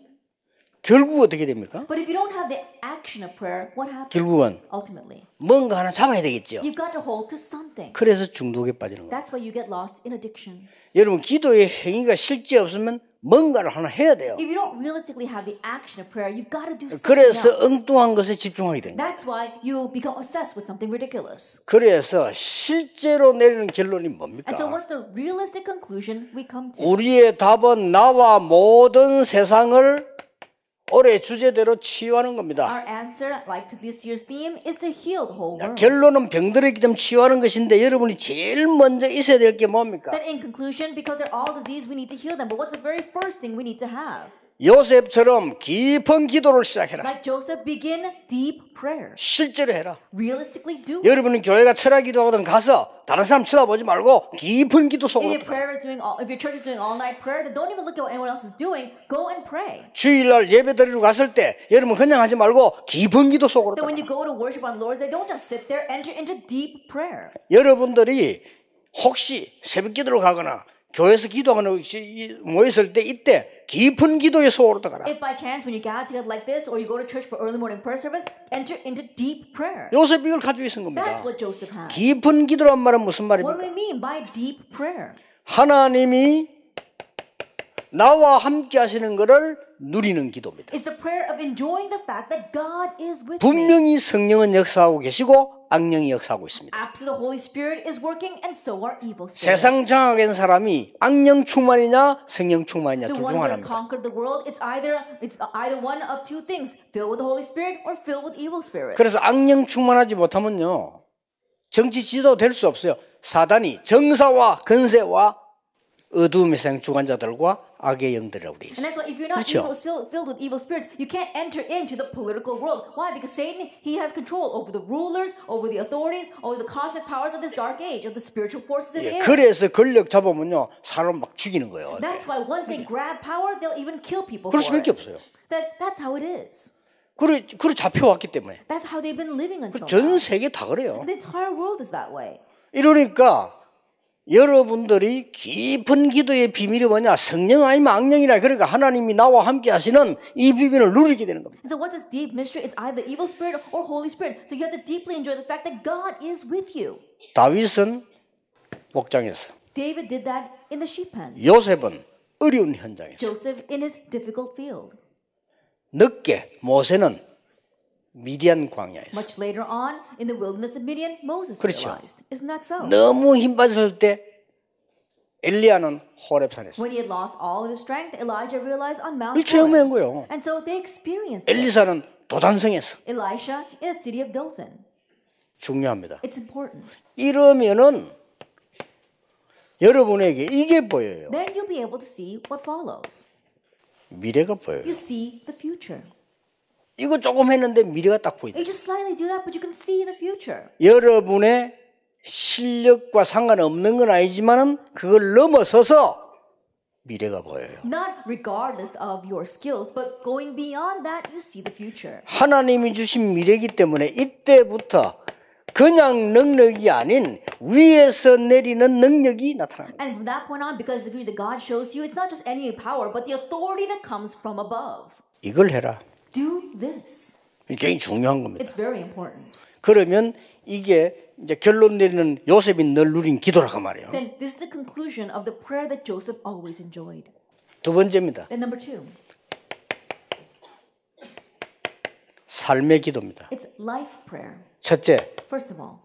결국 어떻게 됩니까? But if you don't have the action of prayer, what happens? 결국은 Ultimately, 뭔가 하나 잡아야 되겠죠. you've got to hold to something. 그래서 중독에 빠지는 거예요. That's why you get lost in addiction. 여러분 기도의 행위가 실제 없으면 뭔가를 하나 해야 돼요. If you don't realistically have the action of prayer, you've got to do something 그래서 else. 엉뚱한 것에 집중하게 됩니다. That's why you become obsessed with something ridiculous. 그래서 실제로 내리는 결론이 뭡니까? And so what's the realistic conclusion we come to? 우리의 답은 나와 모든 세상을 올해 주제대로 치유하는 겁니다. Our answer, like to this year's theme, is to heal the whole world. 결론은 병들어 있기 때문에 치유하는 것인데 여러분이 제일 먼저 있어야 될 게 뭡니까? Then in conclusion, because they're all diseased, we need to heal them. But what's the very first thing we need to have? 요셉처럼 깊은 기도를 시작해라. Like Joseph, begin deep prayer. 실제로 해라. Realistically do it. 여러분은 교회가 철학 기도하거든 가서 다른 사람 쳐다보지 말고 깊은 기도 If 속으로 your prayer is doing if your church is doing all night prayer, then don't even look at what anyone else is doing. Go and pray. 주일날 예배 드리러 갔을 때 여러분 그냥 하지 말고 깊은 기도 속으로 Then when you 들어가. go to worship on Lord's Day, don't just sit there. Enter into deep prayer. 여러분들이 혹시 새벽 기도를 가거나 교회에서 기도하거나 모였을 때 이때 깊은 기도의 속으로 들어가라. If by chance when you gather together like this, or you go to church for early morning prayer service, enter into deep prayer. 요셉이 이걸 가지고 있은 겁니다. That's what Joseph had. 깊은 기도란 말은 무슨 What do 말입니까? we mean by deep prayer? 하나님이 나와 함께 하시는 것을 누리는 기도입니다. It's the prayer of enjoying the fact that God is with me. 분명히 성령은 역사하고 계시고 악령이 역사하고 있습니다. Absolutely, the Holy Spirit is working, and so are evil spirits. 세상 장악한 사람이 악령 충만이냐 성령 충만이냐 The 둘 one 중 who has 하나입니다. conquered the world, it's either one of two things: filled with the Holy Spirit or filled with evil spirits. 그래서 악령 충만하지 못하면요 정치 지도 될 수 없어요. 사단이 정사와 건세와 어두움의 세상 주관자들과 악의 영들이라고 되어 And 있어요. that's why if you're not 그렇죠? filled with evil spirits, you can't enter into the political world. Why? Because Satan, he has control over the rulers, over the authorities, over the cosmic powers of this dark age, of the spiritual forces in the 예, air. 그래서 권력 잡으면요 사람 막 죽이는 거예요. That's why once they grab power, they'll even kill people 그럴 for 수밖에 it. 없어요. That's how it is. 그래 잡혀왔기 때문에 That's how they've been living until 전 now. 세계 다 그래요. The entire world is that way. 이러니까 여러분들이 깊은 기도의 비밀이 뭐냐? 성령 아니면 악령이라. 그러니까 하나님이 나와 함께 하시는 이 비밀을 누리게 되는 겁니다. And so what's this deep mystery? It's either evil spirit or Holy Spirit. So you have to deeply enjoy the fact that God is with you. 다윗은 목장에서, David did that in the sheep pen. 요셉은 어려운 현장에서, Joseph in his difficult field. 늦게 모세는 미디안 광야에서. Much later on, in the wilderness of Midian, Moses 그렇죠. realized. Isn't that so? 너무 힘 빠졌을 때 엘리야는 호렙산에서 When he had lost all of his strength, Elijah realized on Mount 일 체험한 Horeb. 거예요. And so they experienced this. 엘리사는 도단성에서. Elisha in a city of Dothan. 중요합니다. It's important. 이러면은 여러분에게 이게 보여요. Then you'll be able to see what follows. 미래가 보여요. You see the future. 이거 조금 했는데 미래가 딱 보인다. You just slightly do that, but you can see the future. 여러분의 실력과 상관없는 건 아니지만은 그걸 넘어서서 미래가 보여요. Not regardless of your skills, but going beyond that, you see the future. 하나님이 주신 미래이기 때문에 이때부터 그냥 능력이 아닌 위에서 내리는 능력이 나타납니다. And from that point on, because the future that God shows you, it's not just any power, but the authority that comes from above. 이걸 해라. Do this. 굉장히 중요한 겁니다. It's very important. 그러면 이게 이제 결론 내리는 요셉이 늘 누린 기도라고 말이에요. Then this is the conclusion of the prayer that Joseph always enjoyed. 두 번째입니다. Then number 2. 삶의 기도입니다. It's life prayer. 첫째, First of all,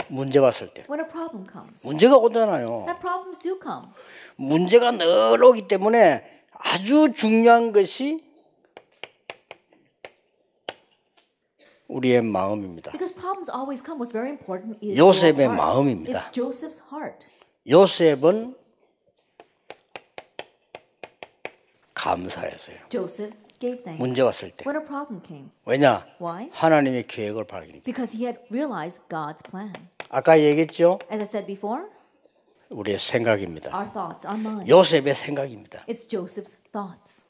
문제 왔을 때. when a problem comes. 문제가 오잖아요. And problems do come. 문제가 늘 오기 때문에 아주 중요한 것이 우리의 마음입니다. Because problems always come. What's very important is 요셉의 your heart. 마음입니다. It's Joseph's heart. 요셉은 감사했어요. Joseph gave thanks 문제 왔을 때. when a problem came. 왜냐? Why? 하나님의 계획을 발견했기. Because he had realized God's plan. 아까 얘기했죠? As I said before, 우리의 생각입니다. our thoughts, our mind. 요셉의 생각입니다. It's Joseph's thoughts.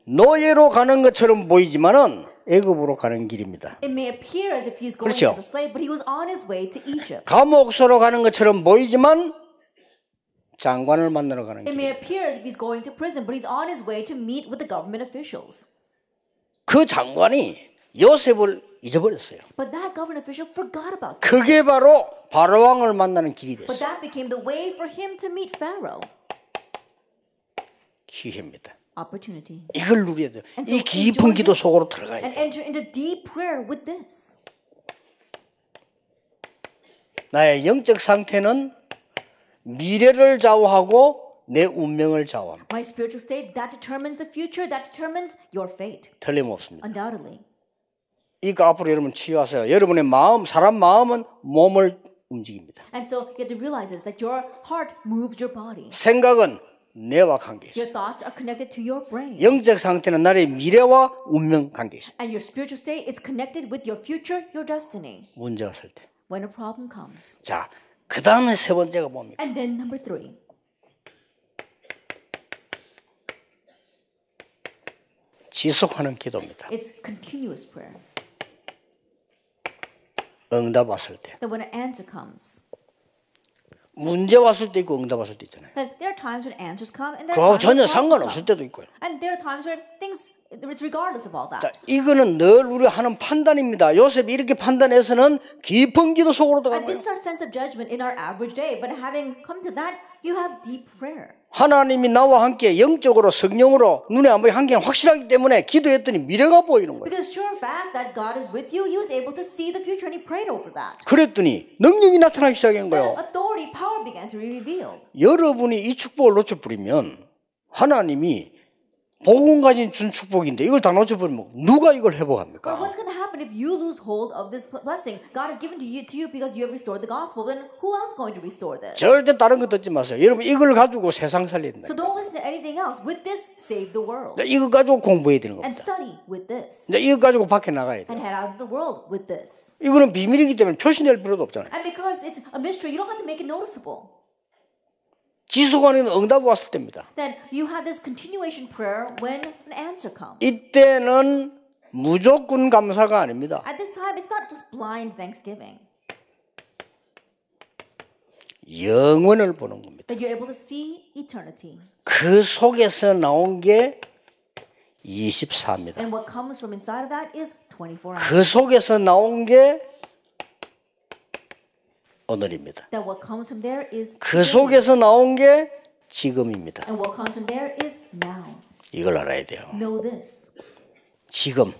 노예로 가는 것처럼 보이지만은 애굽으로 가는 길입니다. It may appear as if he's going 그렇죠. as a slave, but he was on his way to Egypt. 감옥소로 가는 것처럼 보이지만 장관을 만나러 가는 It may 길. appear as if he's going to prison, but he's on his way to meet with the government officials. 그 장관이 요셉을 잊어버렸어요. But that government official forgot about him. 그게 바로 바로왕을 만나는 길이 But 됐어요. that became the way for him to meet Pharaoh. 기회입니다. Opportunity. 이걸 누려야 돼요. And 이 so 깊은 enjoy 기도 this 속으로 들어가야 and 돼요. enter into deep prayer with this. 나의 영적 상태는 미래를 좌우하고 내 운명을 좌우합니다. My spiritual state, that determines the future, that determines your fate. 틀림없습니다. Undoubtedly. 이거 앞으로 여러분 치유하세요. 여러분의 마음, 사람 마음은 몸을 움직입니다. And so you have to realize this, that your heart moves your body. 생각은 뇌와 관계 있습니다. Your thoughts are connected to your brain. 영적 상태는 나의 미래와 운명 관계 있습니다. And your spiritual state is connected with your future, your destiny. 문제 왔을 때. When a problem comes. 자, 그 다음에 세 번째가 뭡니까? And then number 3. 지속하는 기도입니다. It's continuous prayer. 응답 왔을 때. That when an answer comes. 문제 왔을 때 있고 응답 왔을 때 있잖아요. That there are times when answers come and there 그거하고 are times 전혀 when problems 상관없을 come. 때도 있고요. And there are times when things, it's regardless of all 자, that. 이거는 늘 우리가 하는 판단입니다. 요셉이 이렇게 판단해서는 깊은 기도 속으로 들어간 And 거예요. this is our sense of judgment in our average day. But having come to that, you have deep prayer. 하나님이 나와 함께 영적으로 성령으로 눈에 안 보이는 한계는 확실하기 때문에 기도했더니 미래가 보이는 거예요. Because sure fact that God is with you, he was able to see the future and he prayed over that. 그랬더니 능력이 나타나기 시작한 거예요. Authority, power began to be revealed. 여러분이 이 축복을 놓쳐버리면 하나님이 복음 가진 준 축복인데 이걸 다 놓쳐버리면 누가 이걸 But 회복합니까? what's going to happen if you lose hold of this blessing? God has given to you because you have restored the gospel. Then who else is going to restore this? 절대 다른 거 듣지 마세요. 여러분 이걸 가지고 세상 살린다. So don't listen to anything else. With this, save the world. 이거 가지고 공부해야 되는 And 겁니다. study with this. 이거 가지고 밖에 나가야 And 돼요. head out into the world with this. 이거는 비밀이기 때문에 표시낼 필요도 없잖아요. And because it's a mystery, you don't have to make it noticeable. 지속하는 응답이 왔을 때입니다. Then you have this continuation prayer when an answer comes. 이때는 무조건 감사가 아닙니다. At this time, it's not just blind thanksgiving. 영원을 보는 겁니다. That you're able to see eternity. 그 속에서 나온 게 24입니다. And what comes from inside of that is 24 hours. 그 속에서 나온 게 오늘입니다. That what comes from there is 그 today. 속에서 나온 게 지금입니다. And what comes from there is now. 이걸 알아야 돼요. Know this. 지금.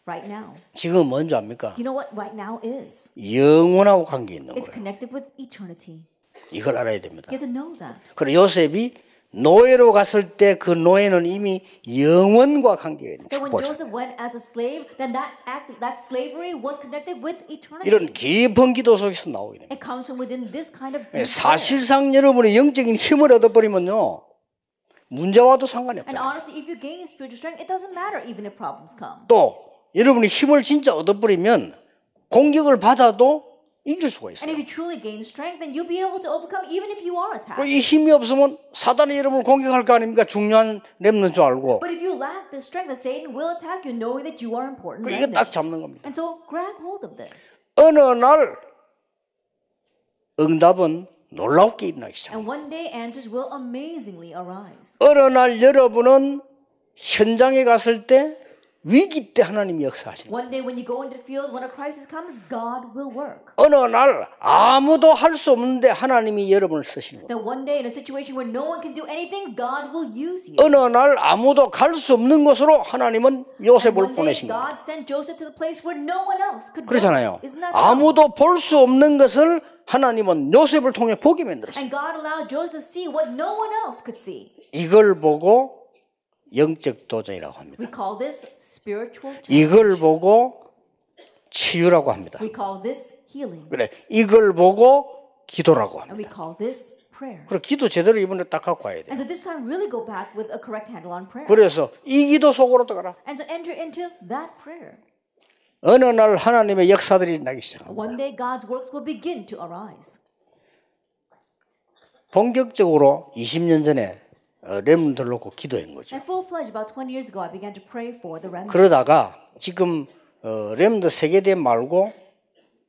Right now. 지금 뭔지 압니까? You know what right now is? 영원하고 관계 있는 It's 거예요. connected with eternity. 이걸 알아야 됩니다. You have to know that. 그리고 요셉이 노예로 갔을 때 그 노예는 이미 영원과 관계가 있는 That when 축복을. Joseph went as a slave, then that act, that slavery was connected with eternity. 이런 깊은 기도 속에서 나오게 됩니다. It comes from within this kind of deep prayer. 사실상 여러분의 영적인 힘을 얻어버리면요. 문제 와도 상관이 And 없다. honestly, if you gain spiritual strength, it doesn't matter even if problems come. 또 여러분이 힘을 진짜 얻어버리면 공격을 받아도 이길 수가 And 있어요. if you truly gain strength, then you'll be able to overcome even if you are attacked. 이 힘이 없으면 사단이 여러분을 공격할 거 아닙니까? 중요한 렘넌트 줄 알고. But if you lack this strength, then Satan will attack you knowing that you are important. 이거 딱 remnants. 잡는 겁니다. And so grab hold of this. 어느 날 응답은 놀랍게 일어나기 시작합니다. And one day answers will amazingly arise. 어느 날 여러분은 현장에 갔을 때 위기 때 하나님이 역사하시는 거예요. One day when you go into the field, when a crisis comes, God will work. 어느 날 아무도 할 수 없는데 하나님이 여러분을 쓰시는 거예요. That one day in a situation where no one can do anything, God will use you. 어느 날 아무도 갈 수 없는 곳으로 하나님은 And 요셉을 one day 보내신 거예요. God sent Joseph to the place where no one else could go. 그렇잖아요. Isn't that so? 아무도 볼 수 없는 것을 하나님은 요셉을 통해 보게 만들었어요. And God allowed Joseph to see what no one else could see. 이걸 보고 영적 도전이라고 합니다. We call this spiritual challenge. 이걸 보고 치유라고 합니다. We call this healing. 그래, 이걸 보고 기도라고 And 합니다. we call this prayer. 그래, 기도 제대로 이번에 딱 갖고 와야 돼. And so this time really go back with a correct handle on prayer. 그래서 이 기도 속으로 들어가라. And so enter into that prayer. 어느 날 하나님의 역사들이 나기 시작합니다. One day God's works will begin to arise. 본격적으로 20년 전에 렘들 놓고 기도한 거죠. And full-fledged, about 20 years ago, I began to pray for the remnants. 그러다가 지금 렘드 세계대 말고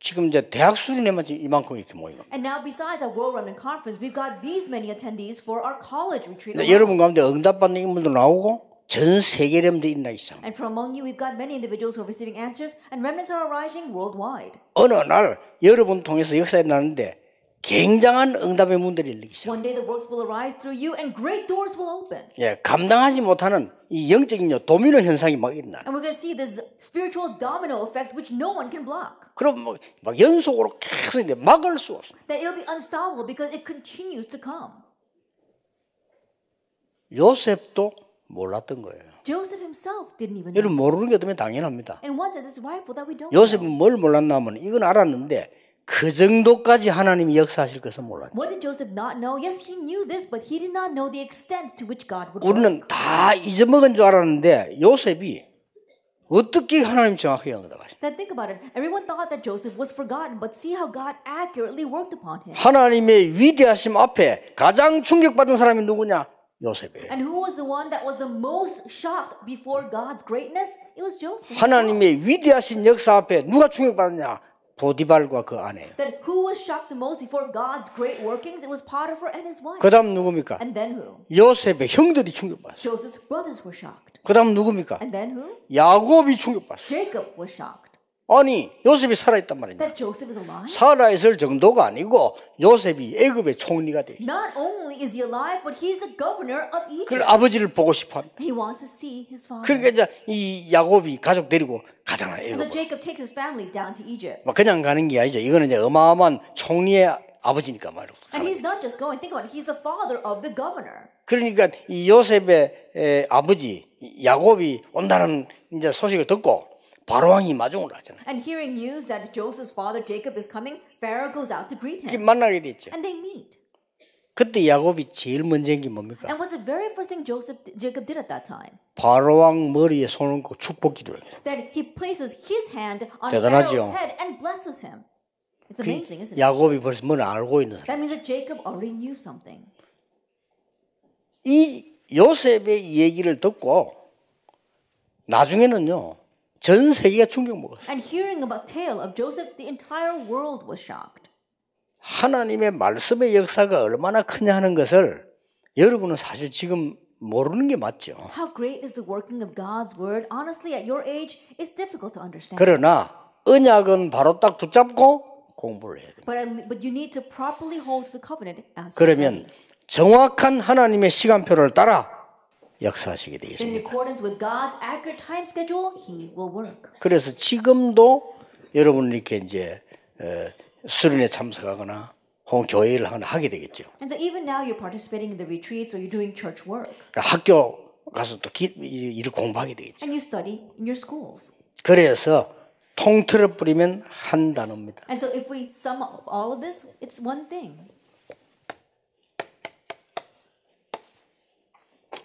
지금 이제 대학 수련회만 지금 이만큼 이렇게 모이고. And now besides our World Running Conference, we've got these many attendees for our college retreat. 여러분 가운데 응답받는 인물도 나오고 전 세계 렘도 있나 있어. And from among you, we've got many individuals who are receiving answers, and remnants are arising worldwide. 어느 날 여러분 통해서 역사에 나는데 굉장한 응답의 문들이 열리기 시작. One day the works will arise through you, and great doors will open. 예, 감당하지 못하는 이 영적인 도미노 현상이 막 일어나. And we're going to see this spiritual domino effect, which no one can block. 그럼 막 연속으로 계속 이제 막을 수 없어. That it'll be unstoppable because it continues to come. 요셉도 몰랐던 거예요. Joseph himself didn't even know. 여러분 모르는 게 어쩌면 당연합니다. In one sense, it's rightful that we don't 요셉은 know. 뭘 몰랐냐면 이건 알았는데 그 정도까지 하나님이 역사하실 것은 몰랐죠. What did Joseph not know? Yes, he knew this, but he did not know the extent to which God would work. 우리는 다 잊어먹은 줄 알았는데 요셉이 어떻게 하나님 정확하게 응답하시나? Then think about it. Everyone thought that Joseph was forgotten, but see how God accurately worked upon him. 하나님의 위대하심 앞에 가장 충격받은 사람이 누구냐? 요셉이에요. And who was the one that was the most shocked before God's greatness? It was Joseph. 하나님의 위대하신 역사 앞에 누가 충격받았냐? 보디발과 그 아내예요. That who was shocked the most before God's great workings? It was Potiphar and his wife. 그 다음 누굽니까? And then who? 요셉의 형들이 충격받았어요. Joseph's brothers were shocked. 그 다음 누굽니까? And then who? 야곱이 충격받았어요. Jacob was shocked. 아니 요셉이 살아있단 말이냐? That Joseph is alive. 살아있을 정도가 아니고 요셉이 애굽의 총리가 돼 있어요. Not only is he alive, but he's the governor of Egypt. 그 아버지를 보고 싶어한다. He wants to see his father. 그러니까 이제 이 야곱이 가족 데리고 가잖아요. And so 애굽. Jacob takes his family down to Egypt. 뭐 그냥 가는 게 아니죠. 이거는 이제 어마어마한 총리의 아버지니까 말이에요. And he's not just going, think about it, he's the father of the governor. 그러니까 이 요셉의 아버지 야곱이 온다는 이제 소식을 듣고 바로 왕이 마중을 하잖아요. And hearing news that Joseph's father Jacob is coming, Pharaoh goes out to greet 이렇게 him. 만나게 됐죠. And they meet. 그때 야곱이 제일 먼저 한 게 뭡니까? And what's the very first thing Jacob did at that time? 바로 왕 머리에 손을 얹고 축복 기도를 해요. That he places his hand on 대단하죠. Pharaoh's head and blesses him. It's amazing, isn't it? 야곱이 벌써 뭘 알고 있는 사람. That means that Jacob already knew something. 이 요셉의 이 얘기를 듣고 나중에는요 전 세계가 충격 먹었어요. And hearing about tale of Joseph, the entire world was shocked. 하나님의 말씀의 역사가 얼마나 크냐 하는 것을 여러분은 사실 지금 모르는 게 맞죠. How great is the working of God's word? Honestly, at your age, it's difficult to understand. 그러나 언약은 바로 딱 붙잡고 공부를 해야 돼요. But you need to properly hold to the covenant as you 그러면 study. 정확한 하나님의 시간표를 따라 역사하시게 In 되겠습니다. accordance with God's accurate time schedule, He will work. 그래서 지금도 여러분 이렇게 이제 수련회 참석하거나 혹은 교회를 하게 되겠죠. And so even now you're participating in the retreats or you're doing church work. 학교 가서 또 일을 공부하게 되겠죠. And you study in your schools. 그래서 통틀어 버리면 한 단어입니다. And so if we sum up all of this, it's one thing.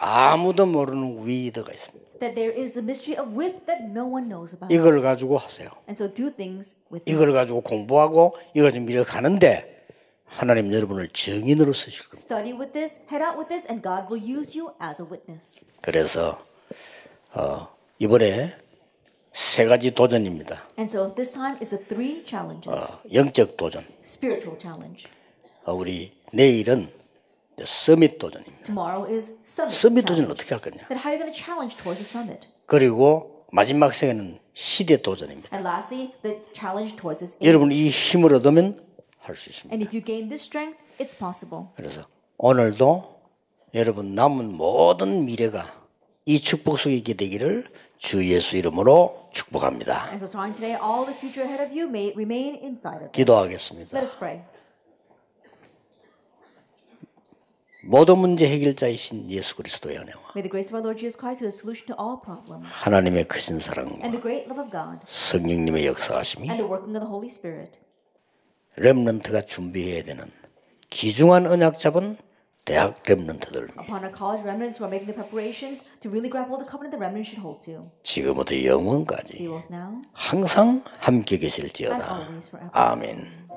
아무도 모르는 위드가 있습니다. That there is the mystery of width that no one knows about. 이걸 가지고 하세요. And so do things with 이걸 this. 가지고 공부하고 이걸 좀 밀어가는데 하나님 여러분을 증인으로 쓰실 겁니다. Study with this, head out with this, and God will use you as a witness. 그래서 이번에 세 가지 도전입니다. And so this time is the three challenges. 영적 도전. Spiritual challenge. 우리 내일은 서밋 도전입니다. Tomorrow is summit 서밋 도전을 challenge. 어떻게 할 거냐. Then how are you going to challenge towards the summit? 그리고 마지막 세계는 시대 도전입니다. And lastly, the challenge towards this age. 여러분 이 힘을 얻으면 할 수 있습니다. And if you gain this strength, it's possible. 그래서 오늘도 여러분 남은 모든 미래가 이 축복 속에 있게 되기를 주 예수 이름으로 축복합니다. And so starting today, all the future ahead of you may remain inside of this. 기도하겠습니다. Let us pray. 모든 문제 해결자이신 예수 그리스도의 은혜와 May the grace of our Lord Jesus Christ, who is the solution to all problems, 하나님의 크신 사랑과 and the great love of God, 성령님의 역사하심이 and the working of the Holy Spirit, 렘넌트가 준비해야 되는 귀중한 언약 잡은 대학 렘넌트들 upon our college remnants who are making the preparations to really grab hold of the covenant the remnants should hold to, 지금부터 be 영원까지 both now 항상 함께 and 계실지어다. always forever. 아멘.